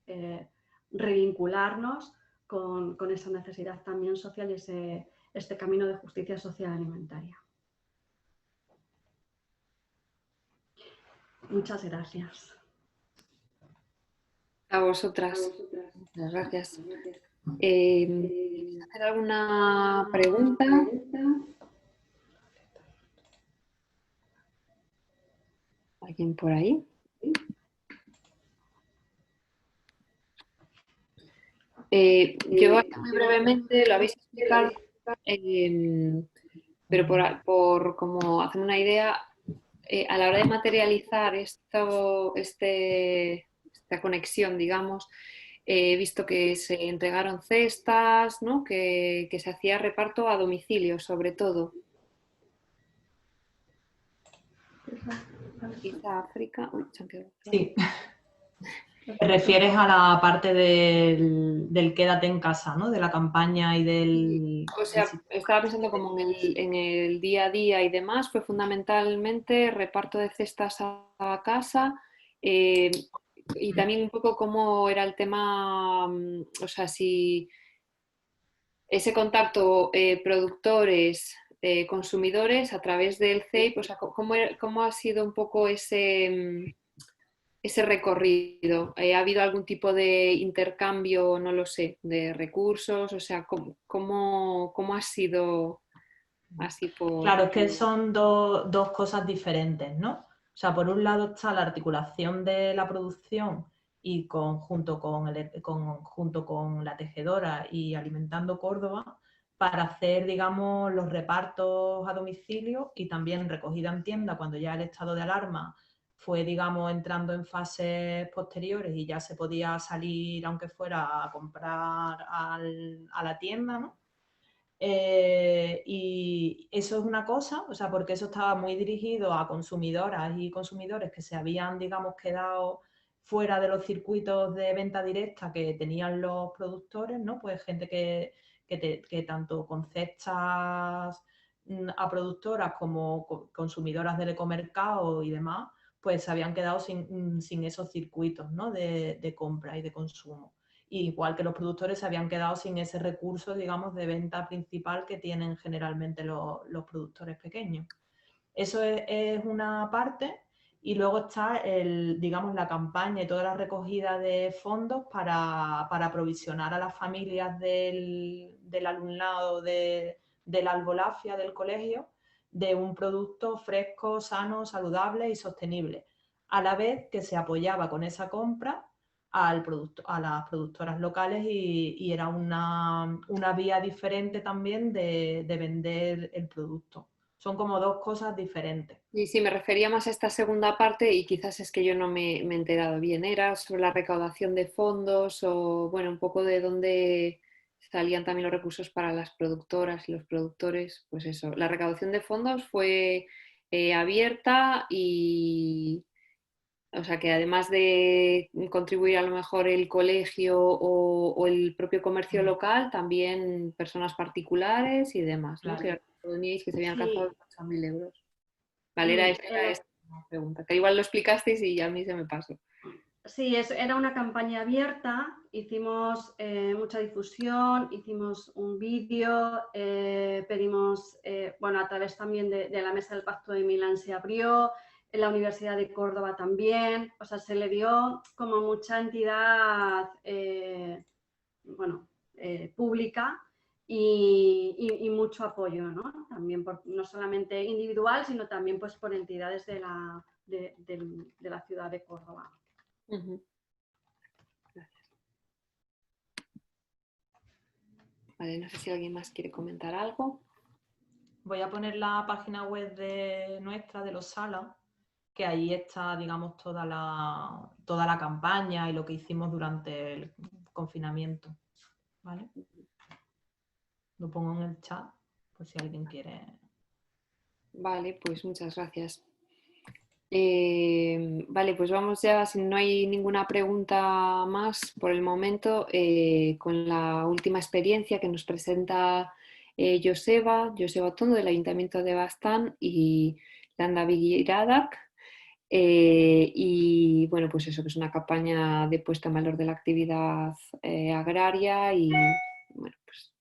revincularnos con esa necesidad también social y este camino de justicia social alimentaria. Muchas gracias. A vosotras. Muchas gracias. ¿Queréis hacer alguna pregunta? ¿Alguien por ahí? Yo muy brevemente lo habéis explicado, pero por como hacer una idea, a la hora de materializar esta conexión, digamos, he visto que se entregaron cestas, ¿no? Que se hacía reparto a domicilio, sobre todo. Quizá África. Uy, se han quedado. Sí. ¿Te refieres a la parte del quédate en casa, ¿no? De la campaña y del... O sea, estaba pensando como en el día a día y demás, fue fundamentalmente reparto de cestas a casa y también un poco cómo era el tema, o sea, si ese contacto productores, consumidores a través del CEIP, o sea, cómo ha sido un poco ese recorrido. ¿Ha habido algún tipo de intercambio, no lo sé, de recursos? O sea, ¿cómo ha sido así por...? Claro, es que son dos cosas diferentes, ¿no? O sea, por un lado está la articulación de la producción y junto con la tejedora y Alimentando Córdoba para hacer, digamos, los repartos a domicilio y también recogida en tienda cuando ya el estado de alarma fue, digamos, entrando en fases posteriores y ya se podía salir, aunque fuera a comprar a la tienda, ¿no? Y eso es una cosa, o sea, porque eso estaba muy dirigido a consumidoras y consumidores que se habían, digamos, quedado fuera de los circuitos de venta directa que tenían los productores, ¿no? Pues gente que tanto con cestas a productoras como consumidoras del ecomercado y demás, pues se habían quedado sin esos circuitos, ¿no? de compra y de consumo. Igual que los productores se habían quedado sin ese recurso, digamos, de venta principal que tienen generalmente los productores pequeños. Eso es una parte. Y luego está, digamos, la campaña y toda la recogida de fondos para aprovisionar a las familias del alumnado de la albolafia del colegio de un producto fresco, sano, saludable y sostenible. A la vez que se apoyaba con esa compra a las productoras locales y era una vía diferente también de vender el producto. Son como dos cosas diferentes. Y sí, me refería más a esta segunda parte y quizás es que yo no me he enterado bien. ¿Era sobre la recaudación de fondos o, bueno, un poco de dónde salían también los recursos para las productoras y los productores? Pues eso, la recaudación de fondos fue abierta y, o sea, que además de contribuir a lo mejor el colegio o el propio comercio local, también personas particulares y demás, ¿no? Claro. Que poníais que se habían Sí. alcanzado 8.000 euros. Vale, era esta la pregunta, que igual lo explicasteis y a mí se me pasó. Sí, era una campaña abierta, hicimos mucha difusión, hicimos un vídeo, pedimos, bueno, a través también de la Mesa del Pacto de Milán se abrió, en la Universidad de Córdoba también, o sea, se le dio como mucha entidad, bueno, pública y mucho apoyo, ¿no? También no solamente individual, sino también pues, por entidades de la ciudad de Córdoba. Uh-huh. Gracias. Vale, no sé si alguien más quiere comentar algo. Voy a poner la página web nuestra, de los Salas, que ahí está, digamos, toda la campaña y lo que hicimos durante el confinamiento. ¿Vale? Lo pongo en el chat, por si alguien quiere. Vale, pues muchas gracias. Vale, pues vamos ya, si no hay ninguna pregunta más por el momento, con la última experiencia que nos presenta Joseba Otondo del Ayuntamiento de Baztán y Landa Begiradak. Y bueno, pues eso, que es una campaña de puesta en valor de la actividad agraria y bueno, pues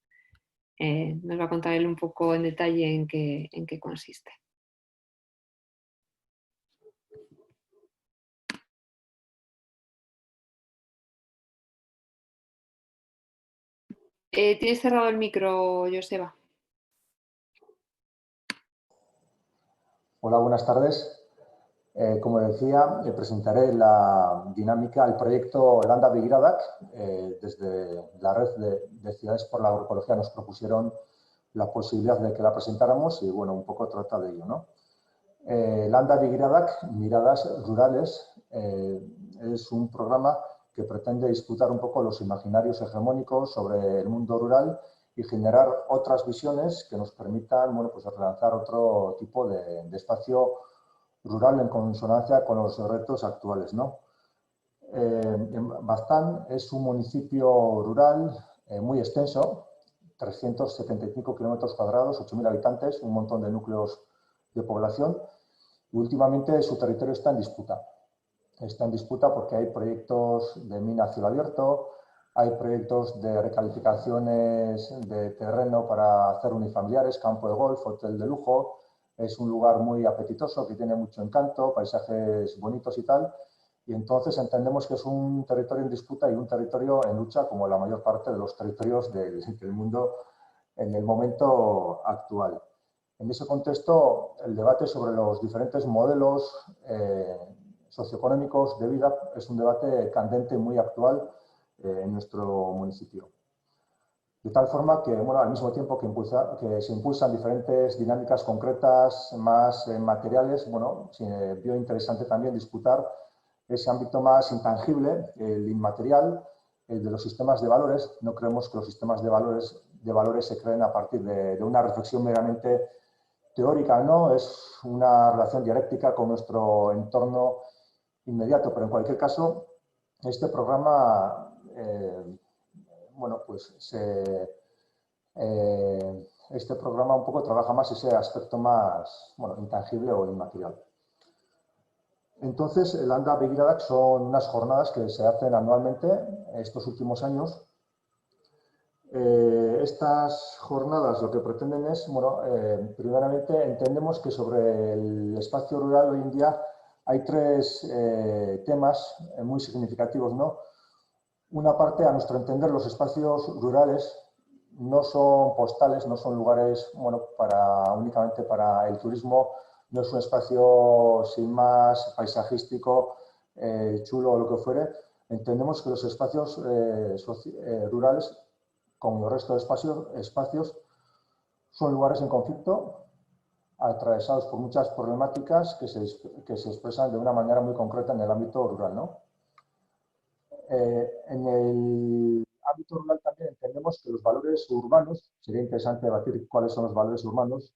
nos va a contar él un poco en detalle en qué consiste. Tienes cerrado el micro, Joseba. Hola, buenas tardes. Como decía, presentaré la dinámica, el proyecto Landa Begiradak. Desde la red de Ciudades por la Agroecología nos propusieron la posibilidad de que la presentáramos y, bueno, un poco trata de ello, ¿no? Landa Begiradak, Miradas Rurales, es un programa que pretende disputar un poco los imaginarios hegemónicos sobre el mundo rural y generar otras visiones que nos permitan, bueno, pues relanzar otro tipo de espacio rural en consonancia con los retos actuales, ¿no? Baztán es un municipio rural muy extenso, 375 kilómetros cuadrados, 8.000 habitantes, un montón de núcleos de población, y últimamente su territorio está en disputa. Está en disputa porque hay proyectos de mina a cielo abierto, hay proyectos de recalificaciones de terreno para hacer unifamiliares, campo de golf, hotel de lujo. Es un lugar muy apetitoso, que tiene mucho encanto, paisajes bonitos y tal. Y entonces entendemos que es un territorio en disputa y un territorio en lucha, como la mayor parte de los territorios del mundo en el momento actual. En ese contexto, el debate sobre los diferentes modelos socioeconómicos de vida es un debate candente y muy actual en nuestro municipio. De tal forma que, bueno, al mismo tiempo que se impulsan diferentes dinámicas concretas más materiales, bueno, se vio interesante también disputar ese ámbito más intangible, el inmaterial, el de los sistemas de valores. No creemos que los sistemas de valores se creen a partir de una reflexión meramente teórica, ¿no? Es una relación dialéctica con nuestro entorno inmediato, pero en cualquier caso, este programa, bueno, pues este programa un poco trabaja más ese aspecto más, bueno, intangible o inmaterial. Entonces, el Landa Begiradak son unas jornadas que se hacen anualmente estos últimos años. Estas jornadas lo que pretenden es, bueno, primeramente entendemos que sobre el espacio rural hoy en día hay tres temas muy significativos, ¿no? Una parte, a nuestro entender, los espacios rurales no son postales, no son lugares, bueno, únicamente para el turismo, no es un espacio sin más paisajístico, chulo o lo que fuere. Entendemos que los espacios rurales, como el resto de espacios, son lugares en conflicto, atravesados por muchas problemáticas que se expresan de una manera muy concreta en el ámbito rural, ¿no? En el ámbito rural también entendemos que los valores urbanos, sería interesante debatir cuáles son los valores urbanos,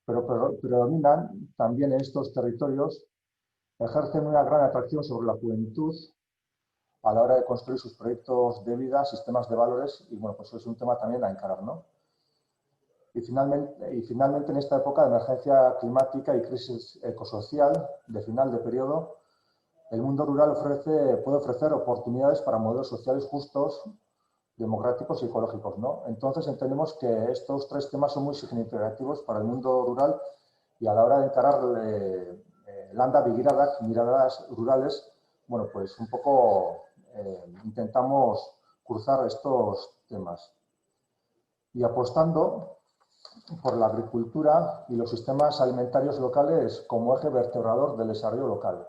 pero predominan también en estos territorios, ejercen una gran atracción sobre la juventud a la hora de construir sus proyectos de vida, sistemas de valores, y bueno, pues eso es un tema también a encarar, ¿no? Y finalmente, en esta época de emergencia climática y crisis ecosocial de final de periodo, el mundo rural puede ofrecer oportunidades para modelos sociales justos, democráticos y ecológicos, ¿no? Entonces entendemos que estos tres temas son muy significativos para el mundo rural y a la hora de encarar Landa Begiradak, miradas rurales, bueno, pues un poco intentamos cruzar estos temas. Y apostando por la agricultura y los sistemas alimentarios locales como eje vertebrador del desarrollo local.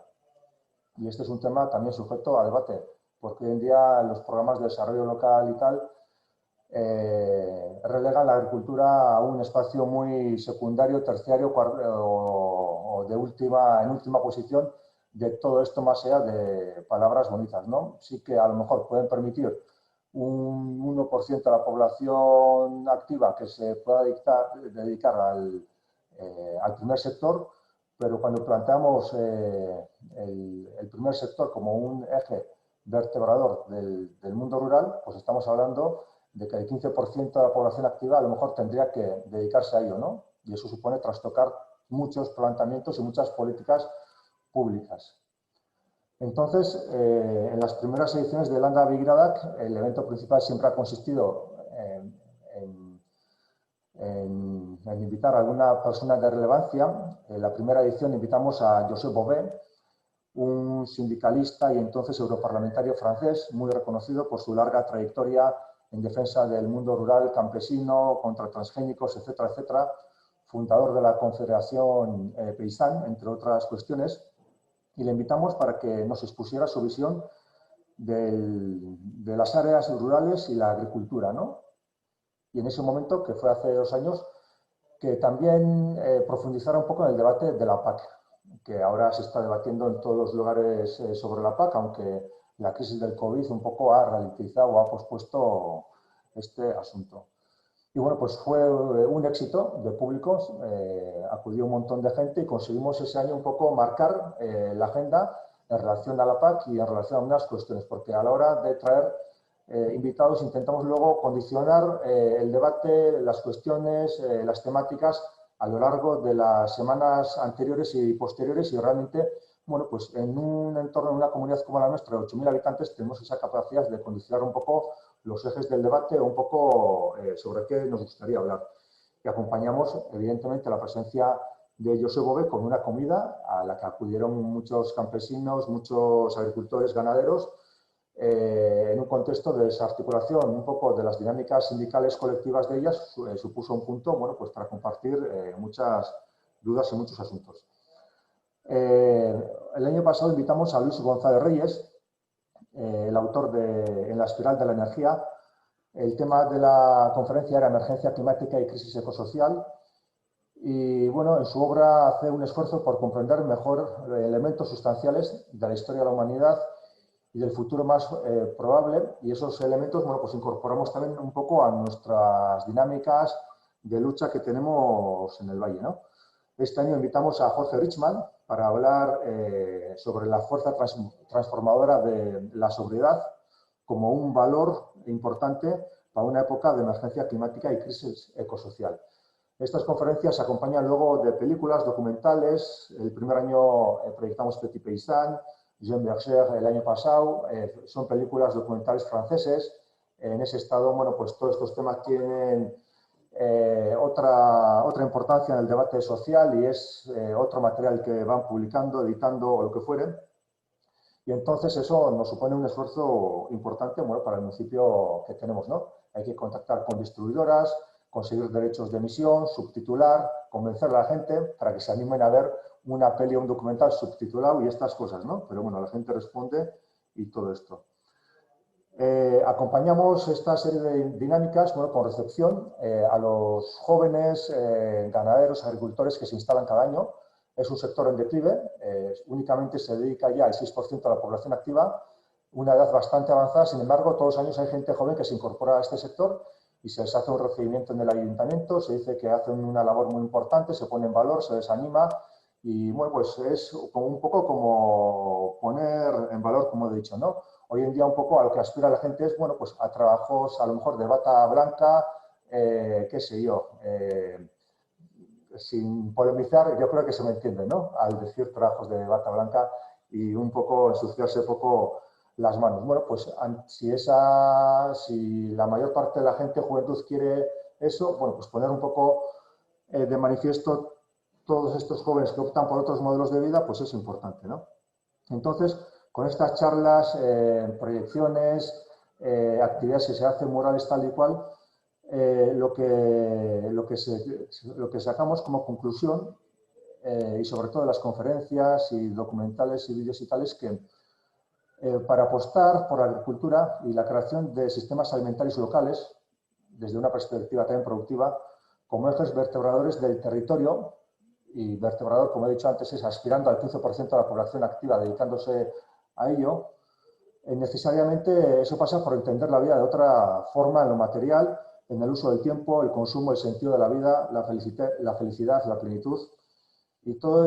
Y este es un tema también sujeto a debate, porque hoy en día los programas de desarrollo local y tal relegan la agricultura a un espacio muy secundario, terciario o en última posición de todo esto, más allá de palabras bonitas, ¿no? Sí que a lo mejor pueden permitir un 1% de la población activa que se pueda dedicar al primer sector, pero cuando planteamos el primer sector como un eje vertebrador del mundo rural, pues estamos hablando de que el 15% de la población activa a lo mejor tendría que dedicarse a ello, ¿no? Y eso supone trastocar muchos planteamientos y muchas políticas públicas. Entonces, en las primeras ediciones de Landa Begiradak, el evento principal siempre ha consistido en invitar a alguna persona de relevancia. En la primera edición invitamos a Josep Bové, un sindicalista y entonces europarlamentario francés, muy reconocido por su larga trayectoria en defensa del mundo rural, campesino, contra transgénicos, etcétera, etcétera, fundador de la Confederación Paysanne, entre otras cuestiones, y le invitamos para que nos expusiera su visión de las áreas rurales y la agricultura, ¿no? Y en ese momento, que fue hace 2 años, que también profundizara un poco en el debate de la PAC, que ahora se está debatiendo en todos los lugares sobre la PAC, aunque la crisis del COVID un poco ha ralentizado o ha pospuesto este asunto. Y bueno, pues fue un éxito de públicos, acudió un montón de gente y conseguimos ese año un poco marcar la agenda en relación a la PAC y en relación a unas cuestiones, porque a la hora de traer invitados intentamos luego condicionar el debate, las cuestiones, las temáticas a lo largo de las semanas anteriores y posteriores, y realmente, bueno, pues en un entorno, en una comunidad como la nuestra, de 8.000 habitantes, tenemos esa capacidad de condicionar un poco los ejes del debate, un poco sobre qué nos gustaría hablar. Y acompañamos, evidentemente, la presencia de José Bové con una comida a la que acudieron muchos campesinos, muchos agricultores, ganaderos, en un contexto de desarticulación un poco de las dinámicas sindicales colectivas de ellas, supuso un punto, bueno, pues para compartir muchas dudas y muchos asuntos. El año pasado invitamos a Luis González Reyes, el autor de En la espiral de la energía. El tema de la conferencia era emergencia climática y crisis ecosocial. Y bueno, en su obra hace un esfuerzo por comprender mejor elementos sustanciales de la historia de la humanidad y del futuro más probable, y esos elementos, bueno, pues incorporamos también un poco a nuestras dinámicas de lucha que tenemos en el Valle, ¿no? Este año invitamos a Jorge Richman para hablar sobre la fuerza transformadora de la sobriedad como un valor importante para una época de emergencia climática y crisis ecosocial. Estas conferencias se acompañan luego de películas, documentales. El primer año proyectamos Petit Paysan, Jean Berger el año pasado. Son películas documentales franceses. En ese estado, bueno, pues todos estos temas tienen otra importancia en el debate social y es otro material que van publicando, editando o lo que fuere. Y entonces eso nos supone un esfuerzo importante, bueno, para el municipio que tenemos, ¿no? Hay que contactar con distribuidoras, conseguir derechos de emisión, subtitular, convencer a la gente para que se animen a ver una peli o un documental subtitulado y estas cosas, ¿no? Pero bueno, la gente responde y todo esto. Acompañamos esta serie de dinámicas, bueno, con recepción a los jóvenes ganaderos, agricultores que se instalan cada año. Es un sector en declive, únicamente se dedica ya el 6% de la población activa, una edad bastante avanzada. Sin embargo, todos los años hay gente joven que se incorpora a este sector y se les hace un recibimiento en el ayuntamiento, se dice que hacen una labor muy importante, se pone en valor, se les anima y bueno, pues es como un poco como poner en valor, como he dicho, ¿no? Hoy en día un poco a lo que aspira la gente es, bueno, pues a trabajos a lo mejor de bata blanca, qué sé yo, sin polemizar, yo creo que se me entiende, ¿no? Al decir trabajos de bata blanca y un poco ensuciarse un poco las manos. Bueno, pues si la mayor parte de la gente, juventud, quiere eso, bueno, pues poner un poco de manifiesto todos estos jóvenes que optan por otros modelos de vida, pues es importante, ¿no? Entonces, con estas charlas, proyecciones, actividades que se hacen, murales tal y cual, lo que sacamos como conclusión, y sobre todo de las conferencias y documentales y vídeos y tales, que para apostar por la agricultura y la creación de sistemas alimentarios locales, desde una perspectiva también productiva, como ejes vertebradores del territorio, y vertebrador, como he dicho antes, es aspirando al 15% de la población activa dedicándose a ello, necesariamente eso pasa por entender la vida de otra forma en lo material, en el uso del tiempo, el consumo, el sentido de la vida, la felicidad, la plenitud. Y todo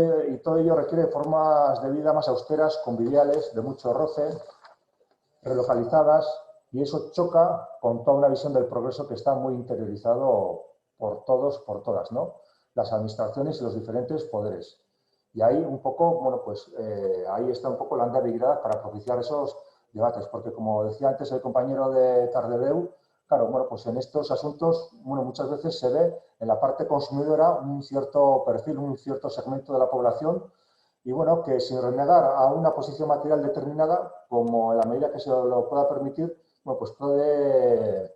ello requiere formas de vida más austeras, conviviales, de mucho roce, relocalizadas, y eso choca con toda una visión del progreso que está muy interiorizado por todos, por todas, ¿no? Las administraciones y los diferentes poderes. Y ahí un poco, bueno, pues ahí está un poco la andabilidad para propiciar esos debates, porque como decía antes el compañero de Cardedeu, claro, bueno, pues en estos asuntos, bueno, muchas veces se ve en la parte consumidora un cierto perfil, un cierto segmento de la población, y bueno, que sin renegar a una posición material determinada, como en la medida que se lo pueda permitir, bueno, pues puede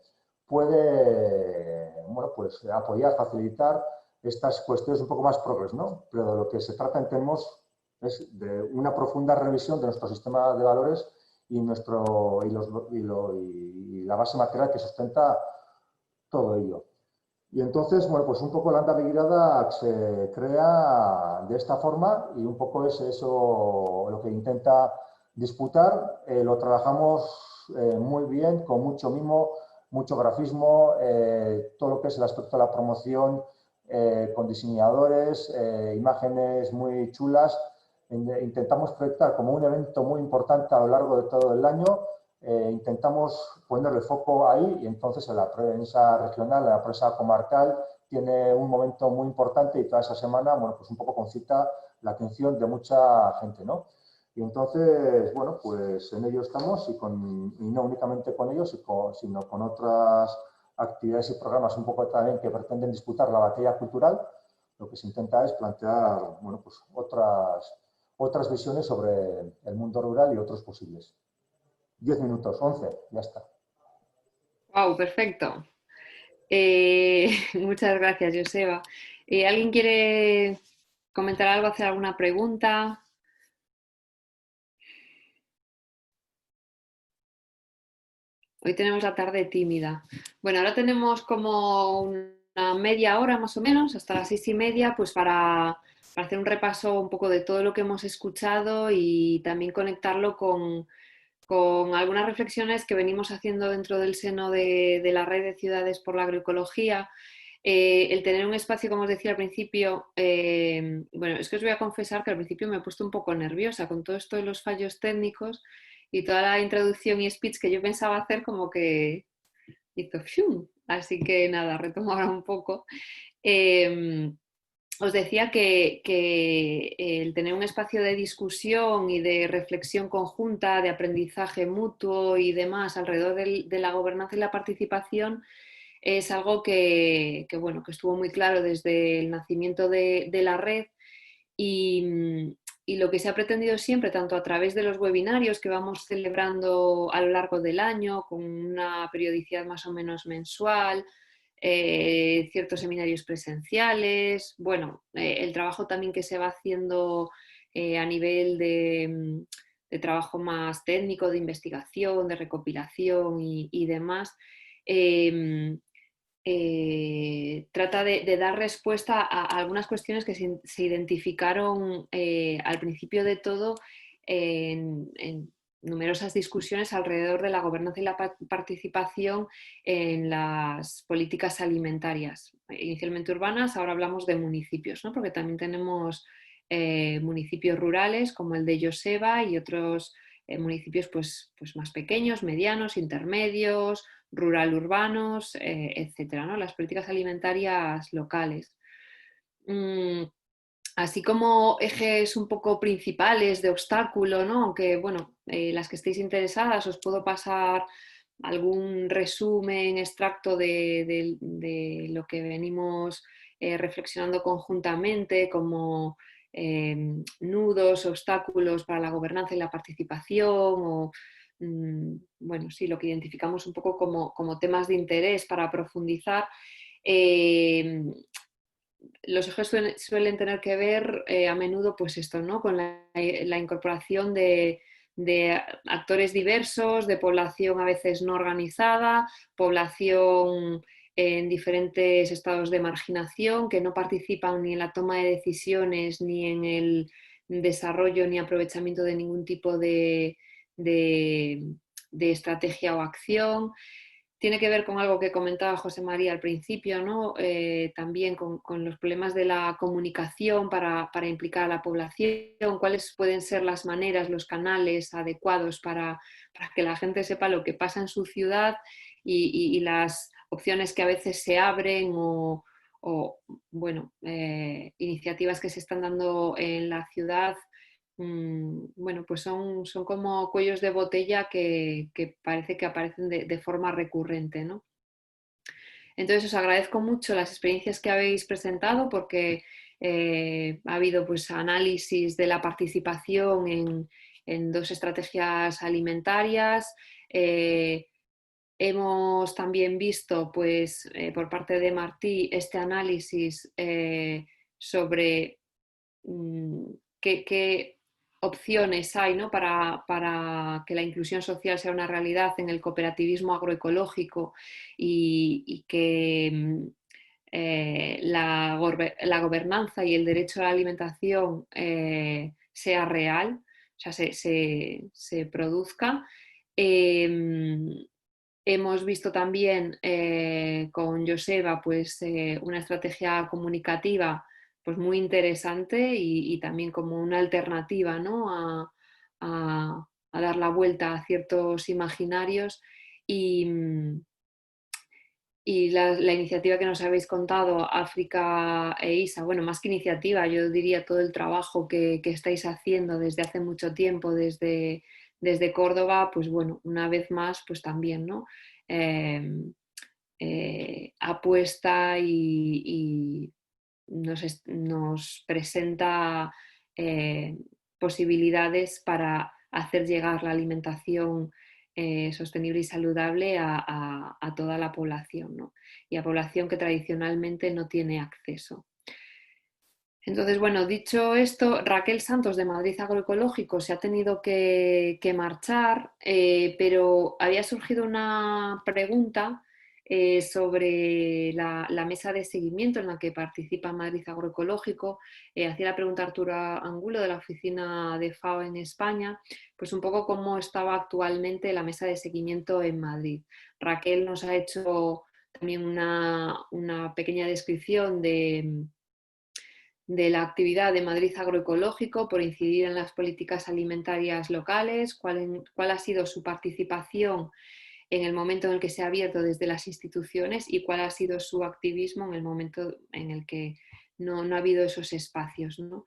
bueno, pues apoyar, facilitar estas cuestiones un poco más progres, ¿no? Pero de lo que se trata, entendemos, es de una profunda revisión de nuestro sistema de valores y la base material que sustenta todo ello. Y entonces, bueno, pues un poco la Andavegirada se crea de esta forma y un poco es eso lo que intenta disputar. Lo trabajamos muy bien, con mucho mimo, mucho grafismo, todo lo que es el aspecto de la promoción, con diseñadores, imágenes muy chulas. Intentamos proyectar como un evento muy importante a lo largo de todo el año. Intentamos ponerle foco ahí y entonces en la prensa regional, en la prensa comarcal, tiene un momento muy importante y toda esa semana, bueno, pues un poco concita la atención de mucha gente, ¿no? Y entonces, bueno, pues en ello estamos y no únicamente con ellos, sino con otras actividades y programas un poco también que pretenden disputar la batalla cultural. Lo que se intenta es plantear, bueno, pues otras visiones sobre el mundo rural y otros posibles. 10 minutos, 11, ya está. Wow, perfecto. Muchas gracias, Joseba. ¿Alguien quiere comentar algo, hacer alguna pregunta? Hoy tenemos la tarde tímida. Bueno, ahora tenemos como una media hora más o menos, hasta las 6:30, pues para hacer un repaso un poco de todo lo que hemos escuchado y también conectarlo con algunas reflexiones que venimos haciendo dentro del seno de la red de ciudades por la agroecología. El tener un espacio, como os decía al principio, bueno, es que os voy a confesar que al principio me he puesto un poco nerviosa con todo esto de los fallos técnicos y toda la introducción y speech que yo pensaba hacer como que hizo ¡fium! Así que nada, retomo ahora un poco. Os decía que el tener un espacio de discusión y de reflexión conjunta, de aprendizaje mutuo y demás alrededor de la gobernanza y la participación es algo bueno, que estuvo muy claro desde el nacimiento de la red y lo que se ha pretendido siempre, tanto a través de los webinarios que vamos celebrando a lo largo del año, con una periodicidad más o menos mensual, ciertos seminarios presenciales, bueno, el trabajo también que se va haciendo a nivel de trabajo más técnico, de investigación, de recopilación y demás. Trata de dar respuesta a algunas cuestiones que se identificaron al principio de todo en numerosas discusiones alrededor de la gobernanza y la participación en las políticas alimentarias, inicialmente urbanas, ahora hablamos de municipios, ¿no? Porque también tenemos municipios rurales como el de Joseba y otros municipios pues más pequeños, medianos, intermedios, rural urbanos, etcétera, ¿no? Las políticas alimentarias locales. Así como ejes un poco principales de obstáculo, ¿no? Aunque, bueno, las que estéis interesadas os puedo pasar algún resumen, extracto de lo que venimos reflexionando conjuntamente como nudos, obstáculos para la gobernanza y la participación o bueno, sí, lo que identificamos un poco como temas de interés para profundizar. Los ejes suelen tener que ver a menudo, pues esto, ¿no? Con la incorporación de actores diversos, de población a veces no organizada, población en diferentes estados de marginación que no participan ni en la toma de decisiones ni en el desarrollo ni aprovechamiento de ningún tipo de estrategia o acción. Tiene que ver con algo que comentaba José María al principio, ¿no? También con los problemas de la comunicación para implicar a la población, cuáles pueden ser las maneras, los canales adecuados para que la gente sepa lo que pasa en su ciudad y las opciones que a veces se abren o bueno, iniciativas que se están dando en la ciudad. Bueno, pues son como cuellos de botella que parece que aparecen de forma recurrente, ¿no? Entonces os agradezco mucho las experiencias que habéis presentado porque ha habido pues análisis de la participación en 2 estrategias alimentarias. Hemos también visto pues por parte de Martí este análisis sobre qué opciones hay, ¿no? para que la inclusión social sea una realidad en el cooperativismo agroecológico y que la gobernanza y el derecho a la alimentación sea real, o sea, se produzca. Hemos visto también con Joseba pues, una estrategia comunicativa pues, muy interesante y también como una alternativa, ¿no? a dar la vuelta a ciertos imaginarios y la iniciativa que nos habéis contado, África e ISA, bueno, más que iniciativa, yo diría todo el trabajo que estáis haciendo desde hace mucho tiempo, desde Córdoba, pues bueno, una vez más, pues también, ¿no? Apuesta y nos presenta posibilidades para hacer llegar la alimentación sostenible y saludable a toda la población, ¿no? Y a población que tradicionalmente no tiene acceso. Entonces, bueno, dicho esto, Raquel Santos de Madrid Agroecológico se ha tenido que marchar, pero había surgido una pregunta sobre la mesa de seguimiento en la que participa Madrid Agroecológico. Hacía la pregunta Arturo Angulo de la oficina de FAO en España, pues un poco cómo estaba actualmente la mesa de seguimiento en Madrid. Raquel nos ha hecho también una pequeña descripción de la actividad de Madrid Agroecológico por incidir en las políticas alimentarias locales, cuál ha sido su participación en el momento en el que se ha abierto desde las instituciones y cuál ha sido su activismo en el momento en el que no ha habido esos espacios, ¿no?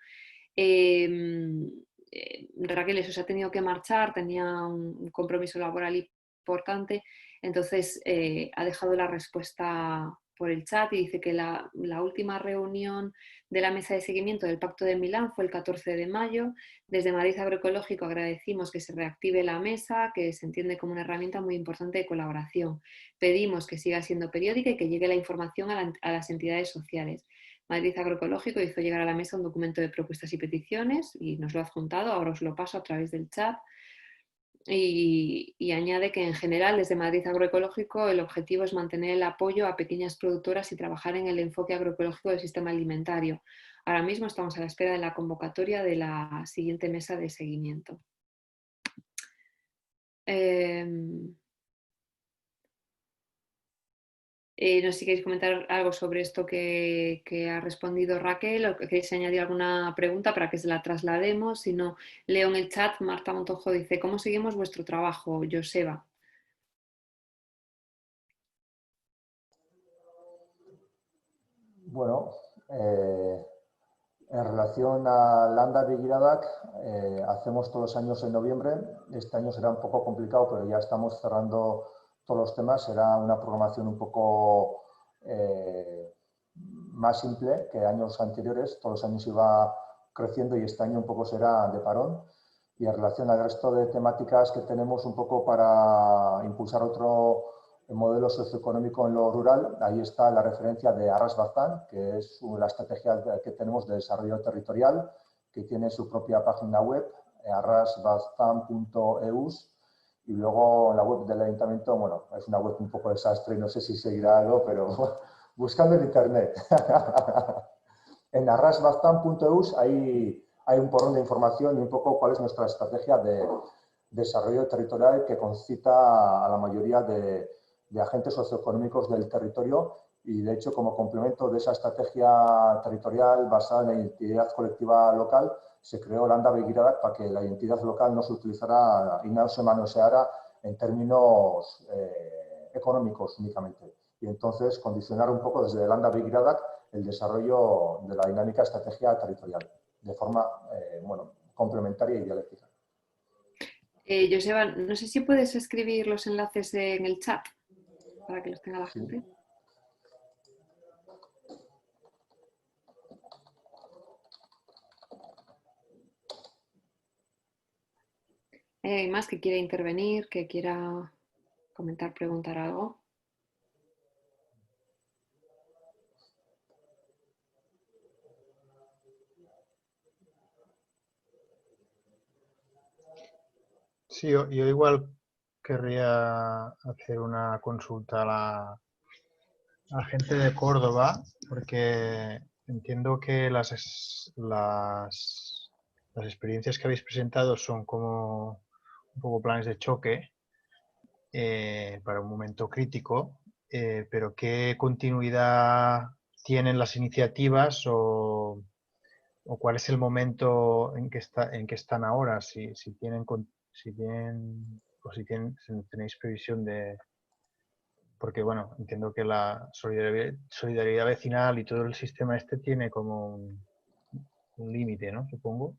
Raquel eso se ha tenido que marchar, tenía un compromiso laboral importante, entonces ha dejado la respuesta por el chat y dice que la última reunión de la mesa de seguimiento del Pacto de Milán fue el 14 de mayo. Desde Madrid Agroecológico agradecimos que se reactive la mesa, que se entiende como una herramienta muy importante de colaboración. Pedimos que siga siendo periódica y que llegue la información a las entidades sociales. Madrid Agroecológico hizo llegar a la mesa un documento de propuestas y peticiones y nos lo ha adjuntado, ahora os lo paso a través del chat. Y añade que en general desde Madrid Agroecológico el objetivo es mantener el apoyo a pequeñas productoras y trabajar en el enfoque agroecológico del sistema alimentario. Ahora mismo estamos a la espera de la convocatoria de la siguiente mesa de seguimiento. No sé si queréis comentar algo sobre esto que ha respondido Raquel o que queréis añadir alguna pregunta para que se la traslademos. Si no, leo en el chat, Marta Montojo dice, ¿cómo seguimos vuestro trabajo, Joseba? Bueno, en relación a Landa Begiradak, hacemos todos los años en noviembre. Este año será un poco complicado, pero ya estamos cerrando todos los temas. Será una programación un poco más simple que años anteriores. Todos los años iba creciendo y este año un poco será de parón. Y en relación al resto de temáticas que tenemos un poco para impulsar otro modelo socioeconómico en lo rural, ahí está la referencia de Arras Baztán, que es la estrategia que tenemos de desarrollo territorial, que tiene su propia página web, arrasbaztan.eus, y luego la web del ayuntamiento, bueno, es una web un poco desastre y no sé si seguirá algo, pero buscando en internet. En arrasbaztan.eus hay un porrón de información y un poco cuál es nuestra estrategia de desarrollo territorial que concita a la mayoría de agentes socioeconómicos del territorio y, de hecho, como complemento de esa estrategia territorial basada en la identidad colectiva local, se creó Landa Begiradak para que la identidad local no se utilizara y no se manoseara en términos económicos únicamente. Y entonces condicionar un poco desde Landa Begiradak el desarrollo de la dinámica estrategia territorial de forma bueno, complementaria y dialéctica. Joseba, no sé si puedes escribir los enlaces en el chat para que los tenga la gente. ¿Hay más que quiera intervenir, que quiera comentar, preguntar algo? Sí, yo igual querría hacer una consulta a gente de Córdoba, porque entiendo que las experiencias que habéis presentado son como un poco planes de choque para un momento crítico, pero ¿qué continuidad tienen las iniciativas o cuál es el momento en que están ahora? Si tenéis previsión de... Porque, bueno, entiendo que la solidaridad vecinal y todo el sistema este tiene como un límite, ¿no? Supongo.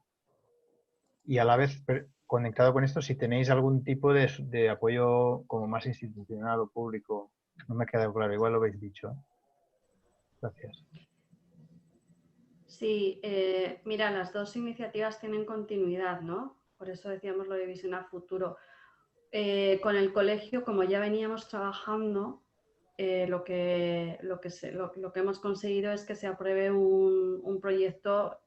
Y a la vez, conectado con esto, si tenéis algún tipo de apoyo como más institucional o público. No me ha quedado claro, igual lo habéis dicho. Gracias. Sí, mira, las dos iniciativas tienen continuidad, ¿no? Por eso decíamos lo de visión a futuro. Con el colegio, como ya veníamos trabajando, lo que hemos conseguido es que se apruebe un proyecto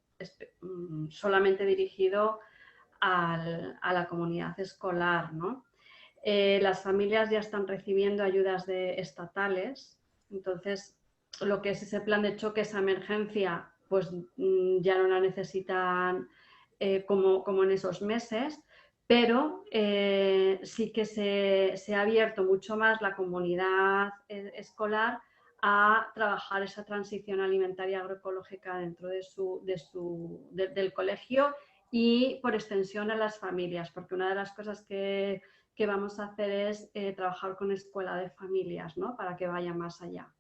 solamente dirigido a la comunidad escolar, ¿no? Las familias ya están recibiendo ayudas estatales, entonces lo que es ese plan de choque, esa emergencia, pues ya no la necesitan como en esos meses, pero sí que se ha abierto mucho más la comunidad escolar a trabajar esa transición alimentaria agroecológica dentro del colegio y por extensión a las familias, porque una de las cosas que vamos a hacer es trabajar con escuela de familias, ¿no? Para que vaya más allá.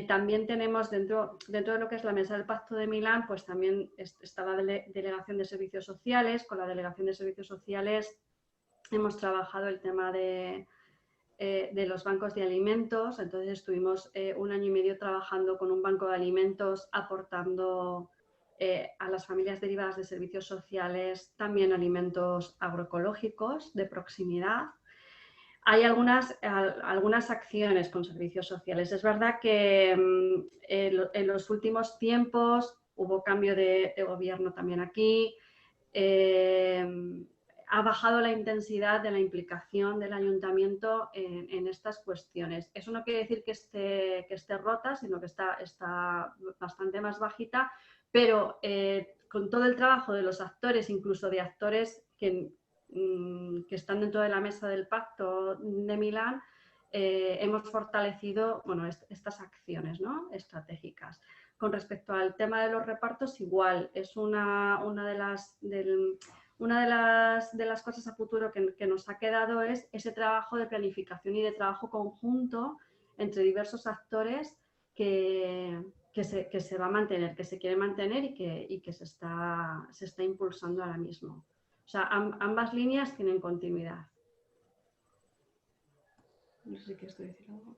También tenemos dentro de lo que es la mesa del Pacto de Milán, pues también está la Delegación de Servicios Sociales. Con la Delegación de Servicios Sociales hemos trabajado el tema de los bancos de alimentos. Entonces estuvimos 1 año y medio trabajando con un banco de alimentos, aportando a las familias derivadas de servicios sociales también alimentos agroecológicos de proximidad. Hay algunas acciones con servicios sociales. Es verdad que en los últimos tiempos hubo cambio de gobierno también aquí. Ha bajado la intensidad de la implicación del ayuntamiento en estas cuestiones. Eso no quiere decir que esté rota, sino que está bastante más bajita, pero con todo el trabajo de los actores, incluso de actores que están dentro de la mesa del Pacto de Milán, hemos fortalecido estas acciones, ¿no? Estratégicas. Con respecto al tema de los repartos, igual, es una de las cosas a futuro que nos ha quedado es ese trabajo de planificación y de trabajo conjunto entre diversos actores que se va a mantener, que se quiere mantener y que se está impulsando ahora mismo. O sea, ambas líneas tienen continuidad. No sé si quieres decir algo.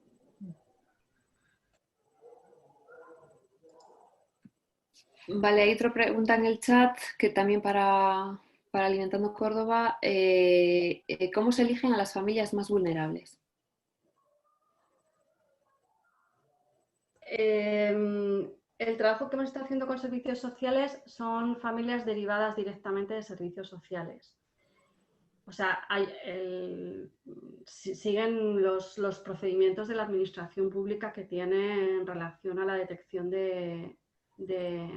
Vale, hay otra pregunta en el chat que también para Alimentando Córdoba. ¿Cómo se eligen a las familias más vulnerables? El trabajo que hemos estado haciendo con servicios sociales son familias derivadas directamente de servicios sociales. O sea, siguen los procedimientos de la administración pública que tiene en relación a la detección de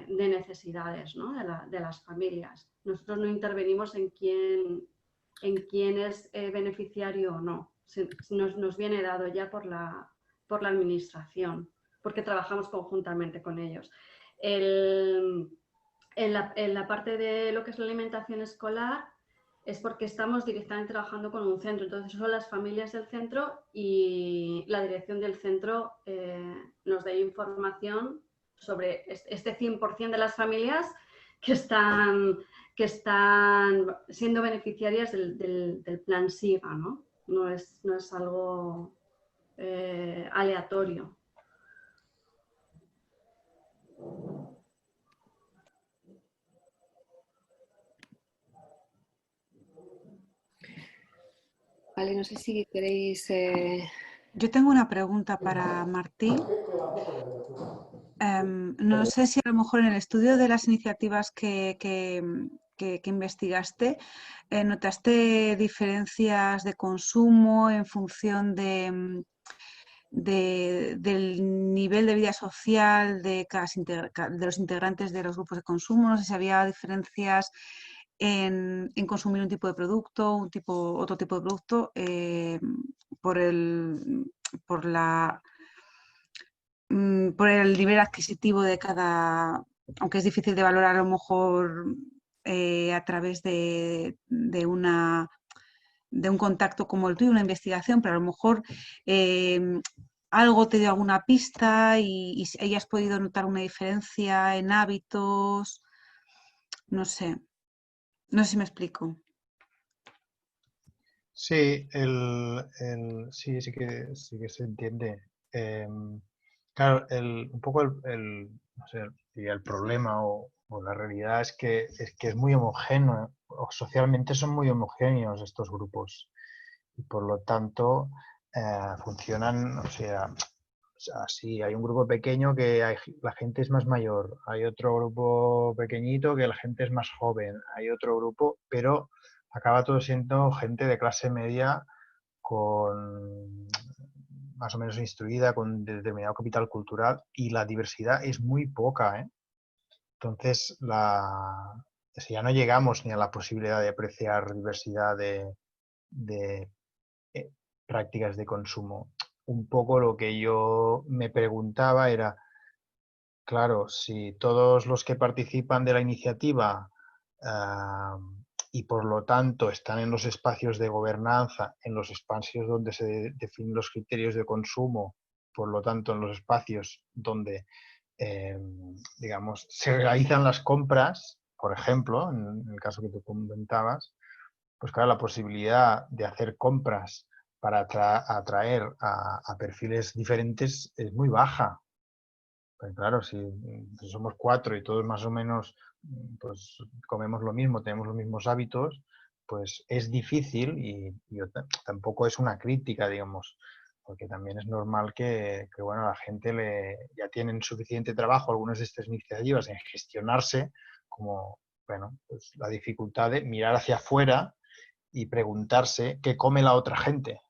necesidades, ¿no? de las familias. Nosotros no intervenimos en quién es beneficiario o no. Nos viene dado ya por la administración, porque trabajamos conjuntamente con ellos. En la parte de lo que es la alimentación escolar es porque estamos directamente trabajando con un centro. Entonces son las familias del centro y la dirección del centro nos da información sobre este 100% de las familias que están siendo beneficiarias del plan SIGA, ¿no? No es algo aleatorio. Vale, no sé si queréis... Yo tengo una pregunta para Martín. No sé si a lo mejor en el estudio de las iniciativas que investigaste, ¿notaste diferencias de consumo en función de del nivel de vida social de los integrantes de los grupos de consumo. No sé si había diferencias en consumir un tipo de producto, otro tipo de producto, por el nivel adquisitivo de cada, aunque es difícil de valorar a lo mejor a través de un contacto como el tuyo, una investigación, pero a lo mejor algo te dio alguna pista y hayas podido notar una diferencia en hábitos, no sé si me explico. Sí, sí que se entiende. Claro, un poco no sé, diría el problema o la realidad es que es muy homogéneo, o socialmente son muy homogéneos estos grupos y por lo tanto funcionan, o sea, sí, hay un grupo pequeño que la gente es más mayor, hay otro grupo pequeñito que la gente es más joven, hay otro grupo, pero acaba todo siendo gente de clase media con más o menos instruida, con determinado capital cultural y la diversidad es muy poca, ¿eh? Entonces, ya no llegamos ni a la posibilidad de apreciar diversidad de prácticas de consumo. Un poco lo que yo me preguntaba era, claro, si todos los que participan de la iniciativa y por lo tanto están en los espacios de gobernanza, en los espacios donde se definen los criterios de consumo, por lo tanto en los espacios donde digamos, se realizan las compras, por ejemplo, en el caso que tú comentabas, pues claro, la posibilidad de hacer compras para atraer a perfiles diferentes es muy baja. Pues claro, si somos 4 y todos más o menos pues, comemos lo mismo, tenemos los mismos hábitos, pues es difícil y tampoco es una crítica, digamos, porque también es normal que bueno, la gente ya tienen suficiente trabajo, algunas de estas iniciativas, en gestionarse, como bueno, pues la dificultad de mirar hacia afuera y preguntarse qué come la otra gente.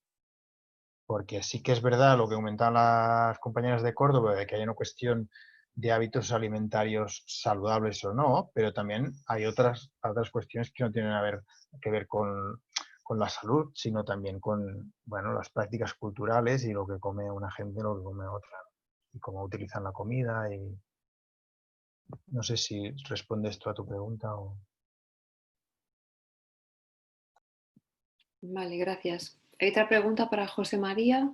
Porque sí que es verdad lo que comentaban las compañeras de Córdoba, de que hay una cuestión de hábitos alimentarios saludables o no, pero también hay otras cuestiones que no tienen que ver con la salud, sino también con bueno, las prácticas culturales y lo que come una gente y lo que come otra, y cómo utilizan la comida. Y no sé si responde esto a tu pregunta o... Vale, gracias. Hay otra pregunta para José María.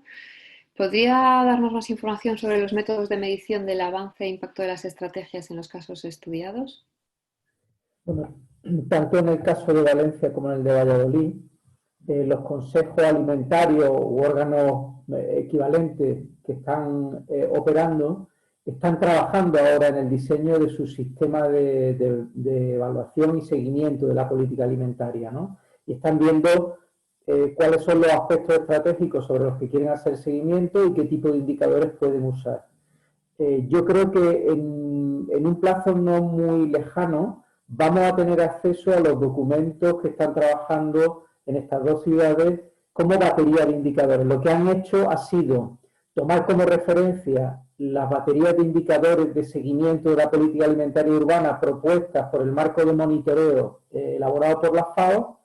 ¿Podría darnos más información sobre los métodos de medición del avance e impacto de las estrategias en los casos estudiados? Bueno, tanto en el caso de Valencia como en el de Valladolid, los consejos alimentarios u órganos equivalentes que están operando están trabajando ahora en el diseño de su sistema de evaluación y seguimiento de la política alimentaria, ¿no? Y están viendo cuáles son los aspectos estratégicos sobre los que quieren hacer seguimiento y qué tipo de indicadores pueden usar. Yo creo que en un plazo no muy lejano vamos a tener acceso a los documentos que están trabajando en estas dos ciudades como batería de indicadores. Lo que han hecho ha sido tomar como referencia las baterías de indicadores de seguimiento de la política alimentaria urbana propuestas por el marco de monitoreo elaborado por la FAO,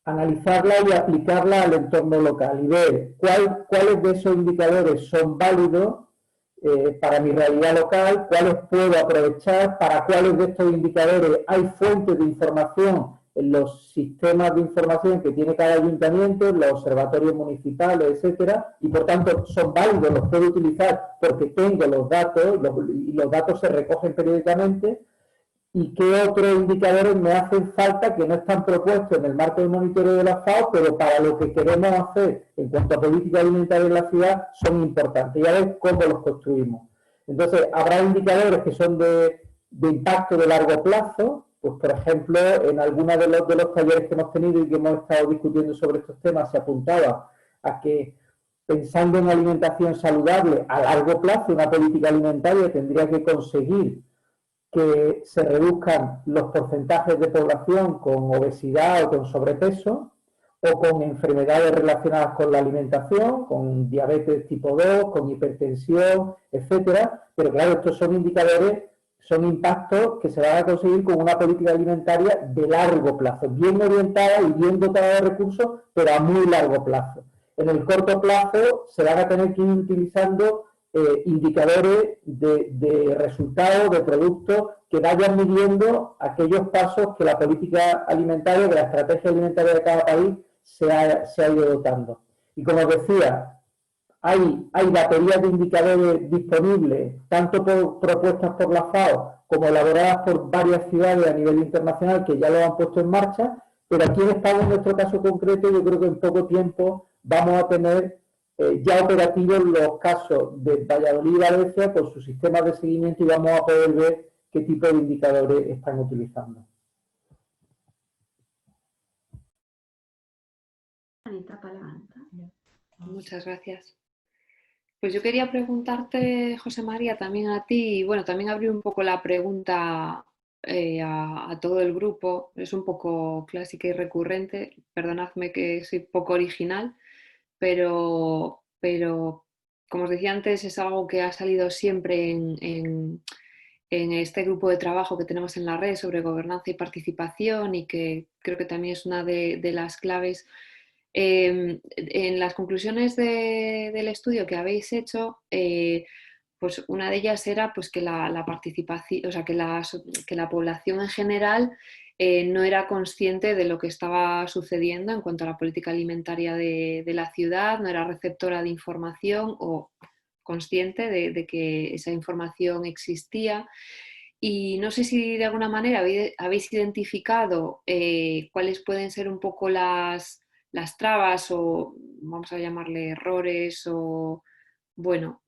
analizarla y aplicarla al entorno local y ver cuáles de esos indicadores son válidos para mi realidad local, cuáles puedo aprovechar, para cuáles de estos indicadores hay fuentes de información en los sistemas de información que tiene cada ayuntamiento, en los observatorios municipales, etcétera, y por tanto son válidos, los puedo utilizar porque tengo los datos y los datos se recogen periódicamente. ¿Y qué otros indicadores me hacen falta que no están propuestos en el marco del monitoreo de la FAO, pero para lo que queremos hacer en cuanto a política alimentaria en la ciudad son importantes? Y a ver cómo los construimos. Entonces, habrá indicadores que son de impacto de largo plazo, pues por ejemplo, en algunos de los talleres que hemos tenido y que hemos estado discutiendo sobre estos temas, se apuntaba a que pensando en alimentación saludable a largo plazo, una política alimentaria tendría que conseguir que se reduzcan los porcentajes de población con obesidad o con sobrepeso, o con enfermedades relacionadas con la alimentación, con diabetes tipo 2, con hipertensión, etcétera. Pero claro, estos son indicadores, son impactos que se van a conseguir con una política alimentaria de largo plazo, bien orientada y bien dotada de recursos, pero a muy largo plazo. En el corto plazo se van a tener que ir utilizando indicadores de resultados, de productos que vayan midiendo aquellos pasos que la política alimentaria, que la estrategia alimentaria de cada país se ha ido dotando. Y como os decía, hay baterías de indicadores disponibles, tanto propuestas por la FAO como elaboradas por varias ciudades a nivel internacional que ya lo han puesto en marcha, pero aquí en España, en nuestro caso concreto, yo creo que en poco tiempo vamos a tener ya operativos los casos de Valladolid y Valencia con sus sistemas de seguimiento y vamos a poder ver qué tipo de indicadores están utilizando. Muchas gracias. Pues yo quería preguntarte, José María, también a ti, y bueno, también abrir un poco la pregunta a todo el grupo. Es un poco clásica y recurrente, perdonadme que soy poco original, pero como os decía antes, es algo que ha salido siempre en este grupo de trabajo que tenemos en la red sobre gobernanza y participación, y que creo que también es una de las claves. En las conclusiones del estudio que habéis hecho, pues una de ellas era pues, que la participación, o sea, que la población en general no era consciente de lo que estaba sucediendo en cuanto a la política alimentaria de la ciudad, no era receptora de información o consciente de que esa información existía. Y no sé si de alguna manera habéis identificado cuáles pueden ser un poco las trabas, o vamos a llamarle errores, o bueno,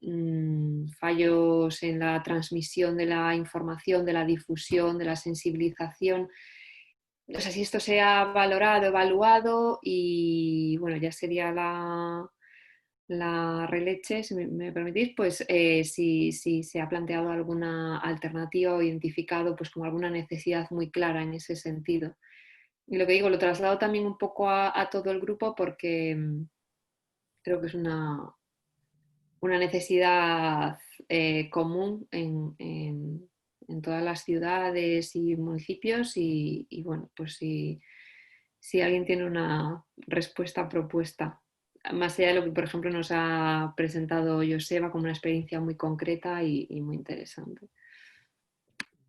fallos en la transmisión de la información, de la difusión, de la sensibilización. O sea, si esto se ha valorado, evaluado, y bueno, ya sería la releche, si me permitís, pues si se ha planteado alguna alternativa o identificado pues como alguna necesidad muy clara en ese sentido. Y lo que digo, lo traslado también un poco a todo el grupo porque creo que es una necesidad común en todas las ciudades y municipios, y bueno, pues si alguien tiene una respuesta propuesta, más allá de lo que, por ejemplo, nos ha presentado Joseba como una experiencia muy concreta y muy interesante.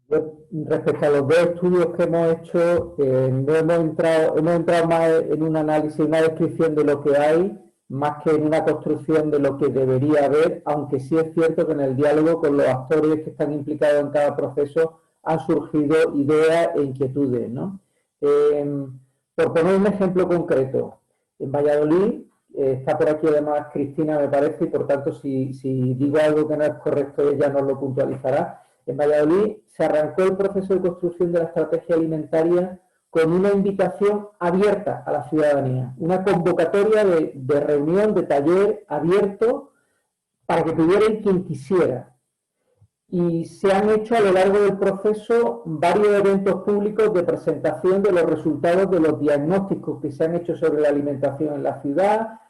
Respecto a los dos estudios que hemos hecho, no hemos entrado más en un análisis, una descripción de lo que hay, más que en una construcción de lo que debería haber, aunque sí es cierto que en el diálogo con los actores que están implicados en cada proceso han surgido ideas e inquietudes, ¿no? Por poner un ejemplo concreto, en Valladolid, está por aquí además Cristina, me parece, y por tanto si digo algo que no es correcto, ella nos lo puntualizará. En Valladolid se arrancó el proceso de construcción de la estrategia alimentaria con una invitación abierta a la ciudadanía, una convocatoria de reunión, de taller abierto para que pudiera ir quien quisiera. Y se han hecho a lo largo del proceso varios eventos públicos de presentación de los resultados de los diagnósticos que se han hecho sobre la alimentación en la ciudad,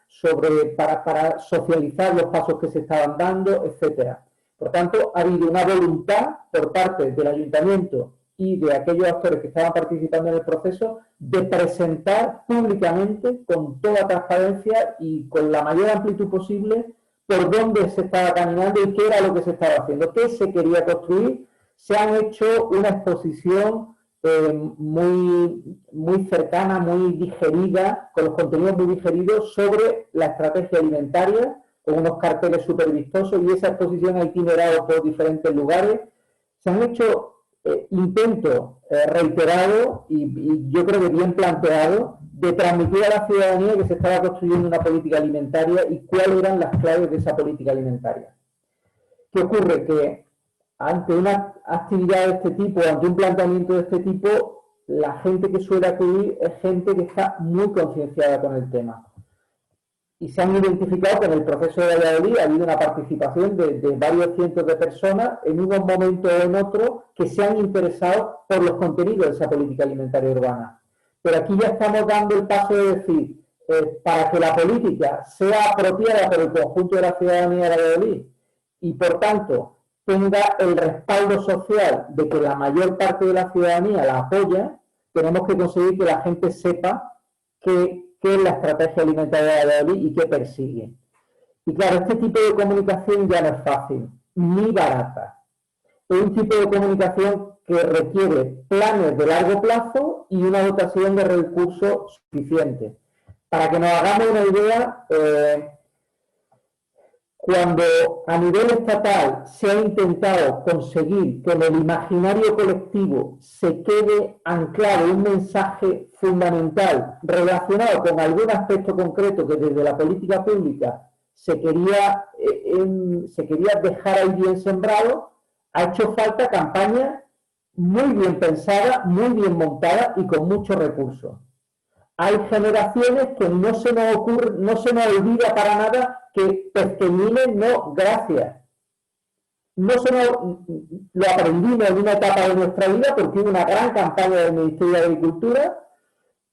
para socializar los pasos que se estaban dando, etcétera. Por tanto, ha habido una voluntad por parte del ayuntamiento y de aquellos actores que estaban participando en el proceso de presentar públicamente, con toda transparencia y con la mayor amplitud posible, por dónde se estaba caminando y qué era lo que se estaba haciendo, qué se quería construir. Se han hecho una exposición muy cercana, muy digerida, con los contenidos muy digeridos sobre la estrategia alimentaria, con unos carteles súper vistosos, y esa exposición ha itinerado por diferentes lugares. Se han hecho intentos reiterados y yo creo que bien planteados de transmitir a la ciudadanía que se estaba construyendo una política alimentaria y cuáles eran las claves de esa política alimentaria. ¿Qué ocurre? Que ante una actividad de este tipo, ante un planteamiento de este tipo, la gente que suele acudir es gente que está muy concienciada con el tema. Y se han identificado que en el proceso de Valladolid ha habido una participación de varios cientos de personas en unos momentos o en otros que se han interesado por los contenidos de esa política alimentaria urbana. Pero aquí ya estamos dando el paso de decir, para que la política sea apropiada por el conjunto de la ciudadanía de Valladolid y, por tanto, tenga el respaldo social de que la mayor parte de la ciudadanía la apoya, tenemos que conseguir que la gente sepa qué es la estrategia alimentaria de Valladolid y qué persigue. Y claro, este tipo de comunicación ya no es fácil, ni barata. Es un tipo de comunicación que requiere planes de largo plazo y una dotación de recursos suficiente. Para que nos hagamos una idea, cuando a nivel estatal se ha intentado conseguir que en el imaginario colectivo se quede anclado un mensaje fundamental relacionado con algún aspecto concreto que desde la política pública se quería dejar ahí bien sembrado, ha hecho falta campaña muy bien pensada, muy bien montada y con muchos recursos. Hay generaciones que no se nos olvida para nada que Pesqueñines no, gracias. Lo aprendimos en una etapa de nuestra vida porque hubo una gran campaña del Ministerio de Agricultura,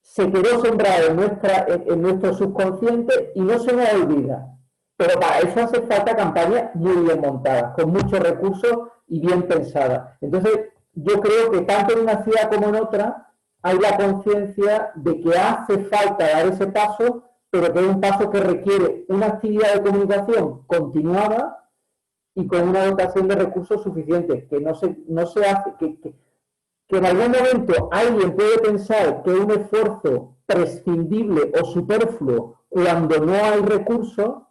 se quedó sembrado en nuestro subconsciente y no se nos olvida. Pero para eso hace falta campañas muy bien montadas, con muchos recursos y bien pensadas. Entonces, yo creo que tanto en una ciudad como en otra hay la conciencia de que hace falta dar ese paso, pero que es un paso que requiere una actividad de comunicación continuada y con una dotación de recursos suficientes, que no se hace, que en algún momento alguien puede pensar que es un esfuerzo prescindible o superfluo cuando no hay recursos,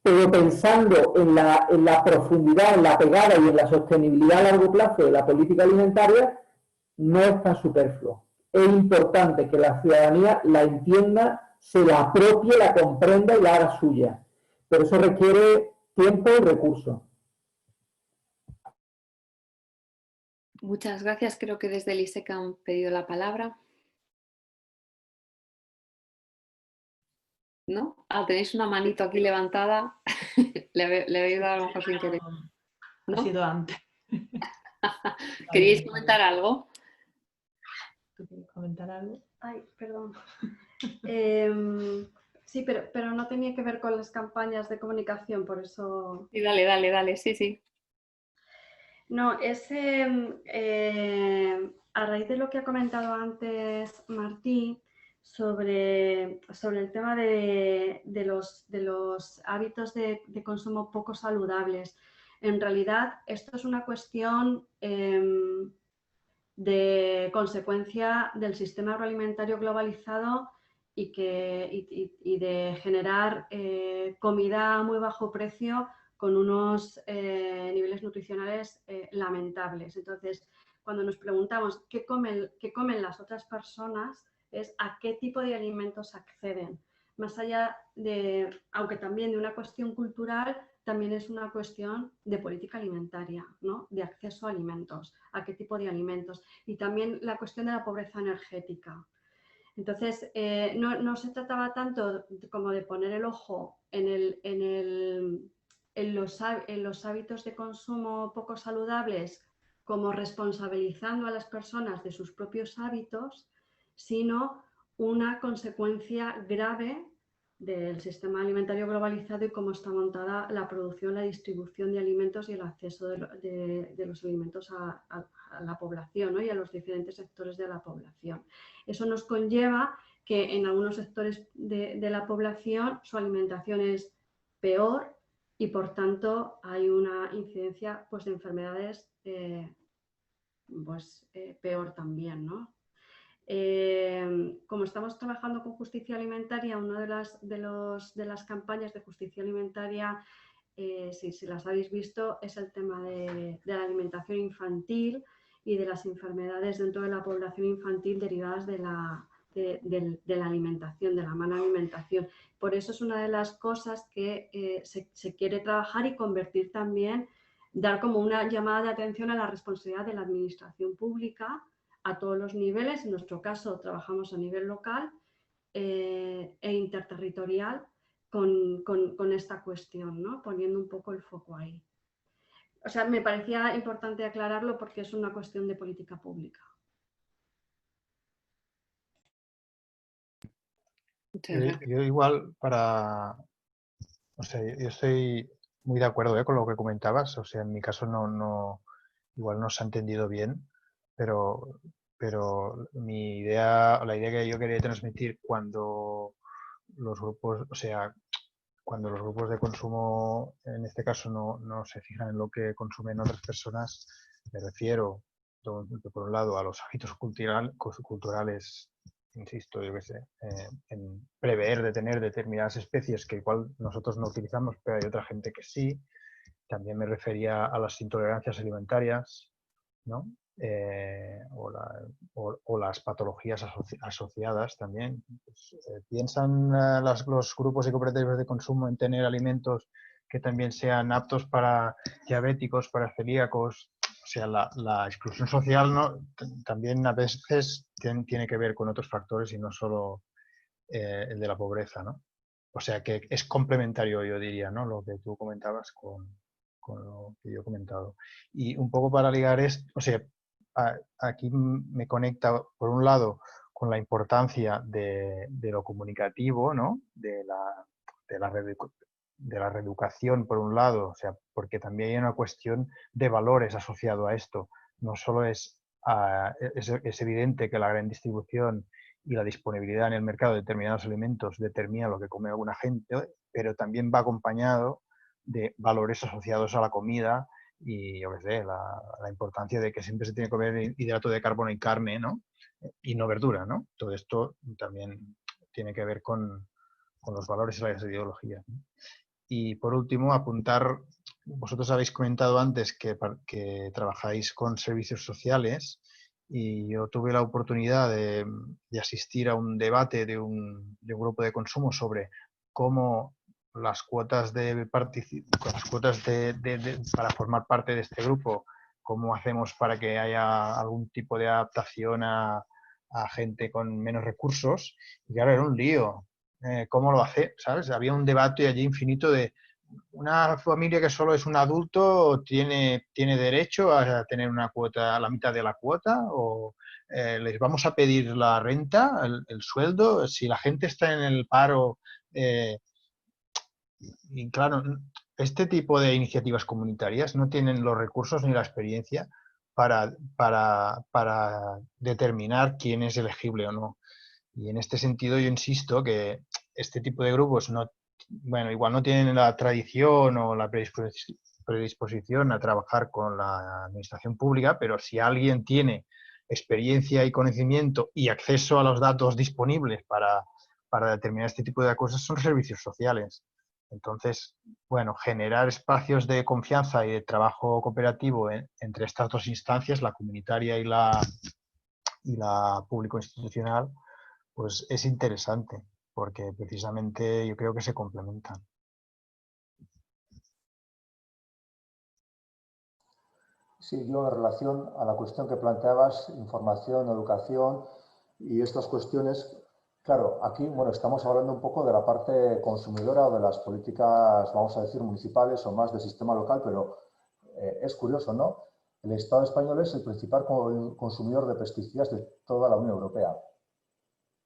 pero pensando en la profundidad, en la pegada y en la sostenibilidad a largo plazo de la política alimentaria, no es tan superfluo. Es importante que la ciudadanía la entienda, se la apropie, la comprenda y la haga suya. Pero eso requiere tiempo y recursos. Muchas gracias. Creo que desde el ISEC han pedido la palabra. ¿No? Tenéis una manito aquí levantada. le habéis dado a lo mejor sin querer. ¿No? Ha sido antes. ¿Queríais comentar algo? ¿Tú quieres comentar algo? Ay, perdón. Sí, pero no tenía que ver con las campañas de comunicación, por eso... Sí, dale, sí. No, a raíz de lo que ha comentado antes Martí sobre el tema de los hábitos de consumo poco saludables. En realidad, esto es una cuestión de consecuencia del sistema agroalimentario globalizado y de generar comida a muy bajo precio con unos niveles nutricionales lamentables. Entonces, cuando nos preguntamos qué comen las otras personas, es a qué tipo de alimentos acceden. Más allá de, aunque también de una cuestión cultural, también es una cuestión de política alimentaria, ¿no? De acceso a alimentos, a qué tipo de alimentos. Y también la cuestión de la pobreza energética. Entonces, no se trataba tanto como de poner el ojo en los hábitos de consumo poco saludables, como responsabilizando a las personas de sus propios hábitos, sino una consecuencia grave del sistema alimentario globalizado y cómo está montada la producción, la distribución de alimentos y el acceso de los alimentos a la población, ¿no? Y a los diferentes sectores de la población. Eso nos conlleva que en algunos sectores de la población su alimentación es peor y por tanto hay una incidencia pues, de enfermedades peor también, ¿no? Como estamos trabajando con justicia alimentaria, una de las campañas de justicia alimentaria, si las habéis visto, es el tema de la alimentación infantil y de las enfermedades dentro de la población infantil derivadas de la alimentación, de la mala alimentación. Por eso es una de las cosas que se quiere trabajar y convertir también, dar como una llamada de atención a la responsabilidad de la administración pública a todos los niveles. En nuestro caso trabajamos a nivel local e interterritorial con esta cuestión, ¿no? Poniendo un poco el foco ahí. O sea, me parecía importante aclararlo porque es una cuestión de política pública. Muchas gracias. Yo igual o sea, yo estoy muy de acuerdo con lo que comentabas. O sea, en mi caso igual no se ha entendido bien, pero la idea que yo quería transmitir cuando los grupos, o sea, cuando los grupos de consumo, en este caso, no se fijan en lo que consumen otras personas, me refiero, por un lado, a los hábitos culturales, insisto, yo qué sé, en prever de tener determinadas especies que igual nosotros no utilizamos, pero hay otra gente que sí. También me refería a las intolerancias alimentarias, ¿no? O las patologías asociadas también. Pues, ¿piensan los grupos y cooperativas de consumo en tener alimentos que también sean aptos para diabéticos, para celíacos? O sea, la exclusión social, ¿no? También a veces tiene que ver con otros factores y no solo el de la pobreza, ¿no? O sea que es complementario, yo diría, ¿no? Lo que tú comentabas con lo que yo he comentado. Y un poco para ligar esto, o sea, aquí me conecta, por un lado, con la importancia de lo comunicativo, ¿no? De la reeducación, por un lado, o sea, porque también hay una cuestión de valores asociado a esto. No solo es evidente que la gran distribución y la disponibilidad en el mercado de determinados alimentos determina lo que come alguna gente, pero también va acompañado de valores asociados a la comida y, yo qué sé, la importancia de que siempre se tiene que comer hidrato de carbono y carne, ¿no? Y no verdura, ¿no? Todo esto también tiene que ver con los valores y las ideologías, ¿no? Y por último, apuntar, vosotros habéis comentado antes que trabajáis con servicios sociales y yo tuve la oportunidad de asistir a un debate de un grupo de consumo sobre cómo las cuotas para formar parte de este grupo, cómo hacemos para que haya algún tipo de adaptación a gente con menos recursos. Y claro, era un lío. ¿Cómo lo hace? ¿Sabes? Había un debate allí infinito de una familia que solo es un adulto tiene derecho a tener una cuota, la mitad de la cuota, o les vamos a pedir la renta, el sueldo, si la gente está en el paro. Y claro, este tipo de iniciativas comunitarias no tienen los recursos ni la experiencia para determinar quién es elegible o no. Y en este sentido yo insisto que este tipo de grupos igual no tienen la tradición o la predisposición a trabajar con la administración pública, pero si alguien tiene experiencia y conocimiento y acceso a los datos disponibles para determinar este tipo de cosas, son servicios sociales. Entonces, bueno, generar espacios de confianza y de trabajo cooperativo entre estas dos instancias, la comunitaria y la público-institucional, pues es interesante, porque precisamente yo creo que se complementan. Sí, yo en relación a la cuestión que planteabas, información, educación y estas cuestiones, claro, aquí bueno, estamos hablando un poco de la parte consumidora o de las políticas, vamos a decir, municipales o más del sistema local, pero es curioso, ¿no? El Estado español es el principal consumidor de pesticidas de toda la Unión Europea.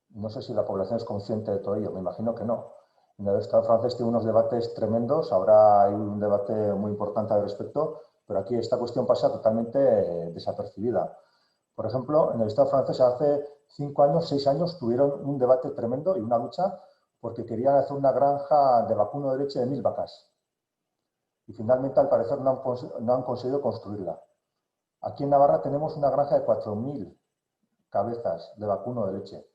No sé si la población es consciente de todo ello, me imagino que no. En el Estado francés tiene unos debates tremendos, hay un debate muy importante al respecto, pero aquí esta cuestión pasa totalmente desapercibida. Por ejemplo, en el Estado francés hace 5 años, 6 años, tuvieron un debate tremendo y una lucha porque querían hacer una granja de vacuno de leche de 1000 vacas. Y finalmente, al parecer, no han conseguido construirla. Aquí en Navarra tenemos una granja de 4000 cabezas de vacuno de leche.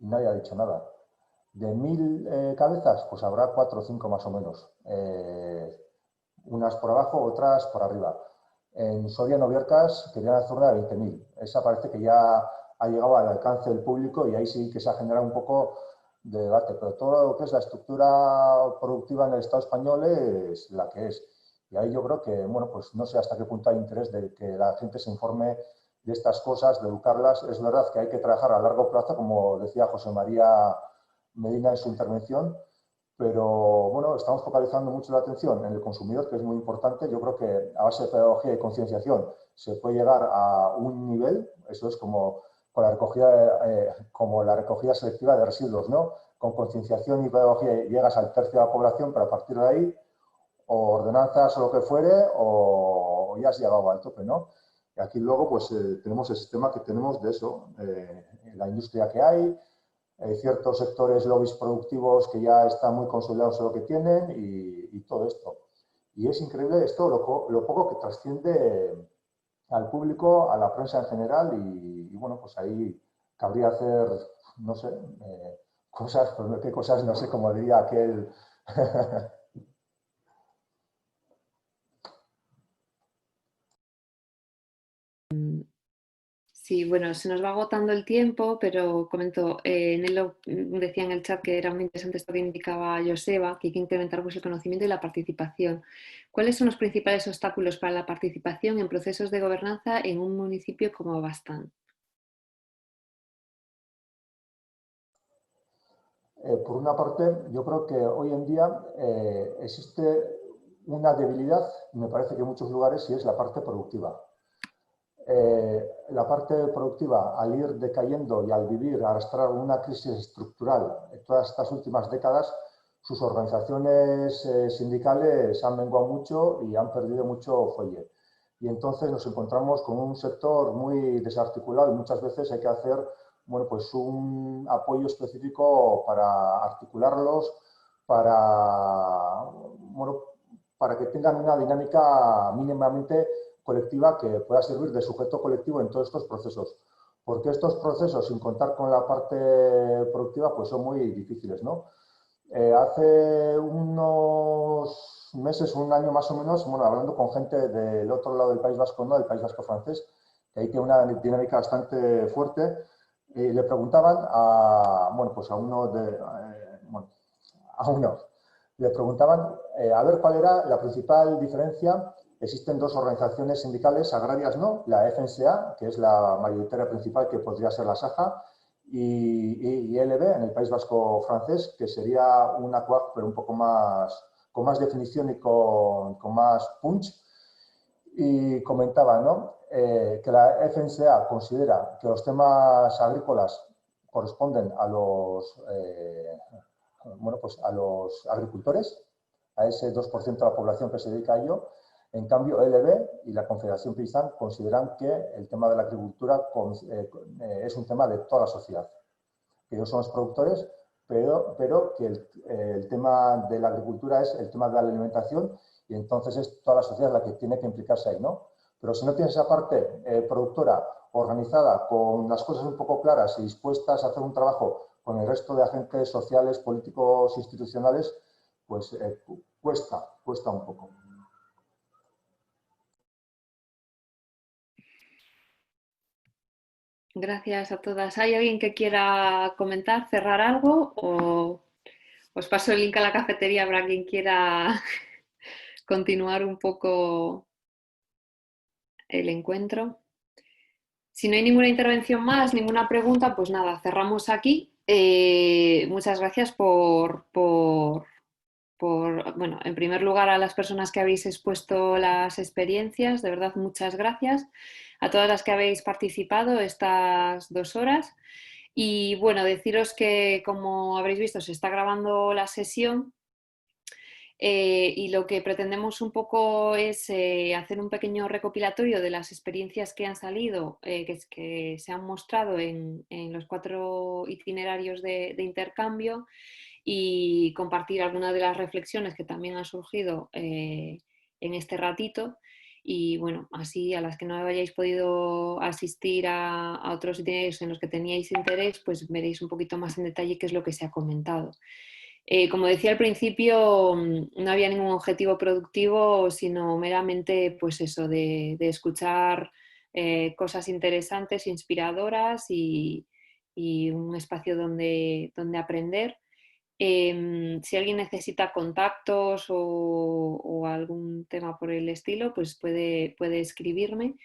Y nadie ha dicho nada. De 1000 cabezas, pues habrá 4 o 5 más o menos. Unas por abajo, otras por arriba. En Soria Noviercas querían hacer una de 20.000. Esa parece que ya ha llegado al alcance del público y ahí sí que se ha generado un poco de debate. Pero todo lo que es la estructura productiva en el Estado español es la que es. Y ahí yo creo que, bueno, pues no sé hasta qué punto hay interés de que la gente se informe de estas cosas, de educarlas. Es verdad que hay que trabajar a largo plazo, como decía José María Medina en su intervención, pero bueno, estamos focalizando mucho la atención en el consumidor, que es muy importante. Yo creo que a base de pedagogía y concienciación se puede llegar a un nivel, eso es como con la recogida, como la recogida selectiva de residuos, ¿no? Con concienciación y pedagogía llegas al tercio de la población, pero a partir de ahí, o ordenanzas o lo que fuere, o ya has llegado al tope, ¿no? Y aquí luego pues tenemos el sistema que tenemos de eso, la industria que hay ciertos sectores lobbies productivos que ya están muy consolidados en lo que tienen y todo esto. Y es increíble esto, lo poco que trasciende al público, a la prensa en general y bueno, pues ahí cabría hacer, no sé, cosas, pues qué cosas, no sé, como diría aquel... Sí, bueno, se nos va agotando el tiempo, pero comento, Nelo decía en el chat que era muy interesante esto que indicaba Joseba, que hay que incrementar pues, el conocimiento y la participación. ¿Cuáles son los principales obstáculos para la participación en procesos de gobernanza en un municipio como Baztán? Por una parte, yo creo que hoy en día existe una debilidad, me parece que en muchos lugares, y es la parte productiva. La parte productiva, al ir decayendo y al vivir, arrastrar una crisis estructural en todas estas últimas décadas, sus organizaciones sindicales han menguado mucho y han perdido mucho fuelle. Y entonces nos encontramos con un sector muy desarticulado y muchas veces hay que hacer bueno, pues un apoyo específico para articularlos, bueno, para que tengan una dinámica mínimamente colectiva que pueda servir de sujeto colectivo en todos estos procesos. Porque estos procesos, sin contar con la parte productiva, pues son muy difíciles, ¿no? Hace unos meses, un año más o menos, bueno, hablando con gente del otro lado del País Vasco, no del País Vasco francés, que ahí tiene una dinámica bastante fuerte, le preguntaban a, bueno, pues a uno de, bueno, a uno, le preguntaban a ver cuál era la principal diferencia. Existen dos organizaciones sindicales agrarias, ¿no? La FNSA, que es la mayoritaria principal, que podría ser la SAJA, y LB, en el País Vasco francés, que sería una COAC, pero un poco más, con más definición y con más punch. Y comentaba, ¿no? Que la FNSA considera que los temas agrícolas corresponden a los, bueno, pues a los agricultores, a ese 2% de la población que se dedica a ello. En cambio, LB y la Confederación Paisán consideran que el tema de la agricultura es un tema de toda la sociedad. Que ellos son los productores, pero que el tema de la agricultura es el tema de la alimentación y entonces es toda la sociedad la que tiene que implicarse ahí, ¿no? Pero si no tienes esa parte productora organizada, con las cosas un poco claras y dispuestas a hacer un trabajo con el resto de agentes sociales, políticos, institucionales, pues cuesta un poco. Gracias a todas. ¿Hay alguien que quiera comentar, cerrar algo? ¿O os paso el link a la cafetería para quien quiera continuar un poco el encuentro? Si no hay ninguna intervención más, ninguna pregunta, pues nada, cerramos aquí. Muchas gracias bueno, en primer lugar a las personas que habéis expuesto las experiencias, de verdad muchas gracias. A todas las que habéis participado estas 2 horas. Y bueno, deciros que como habréis visto se está grabando la sesión. Y lo que pretendemos un poco es hacer un pequeño recopilatorio de las experiencias que han salido, que se han mostrado en los 4 itinerarios de intercambio y compartir algunas de las reflexiones que también han surgido en este ratito. Y bueno, así a las que no hayáis podido asistir a otros itinerarios en los que teníais interés, pues veréis un poquito más en detalle qué es lo que se ha comentado. Como decía al principio, no había ningún objetivo productivo, sino meramente pues eso, de escuchar cosas interesantes, inspiradoras y un espacio donde aprender. Si alguien necesita contactos o algún tema por el estilo, pues puede escribirme.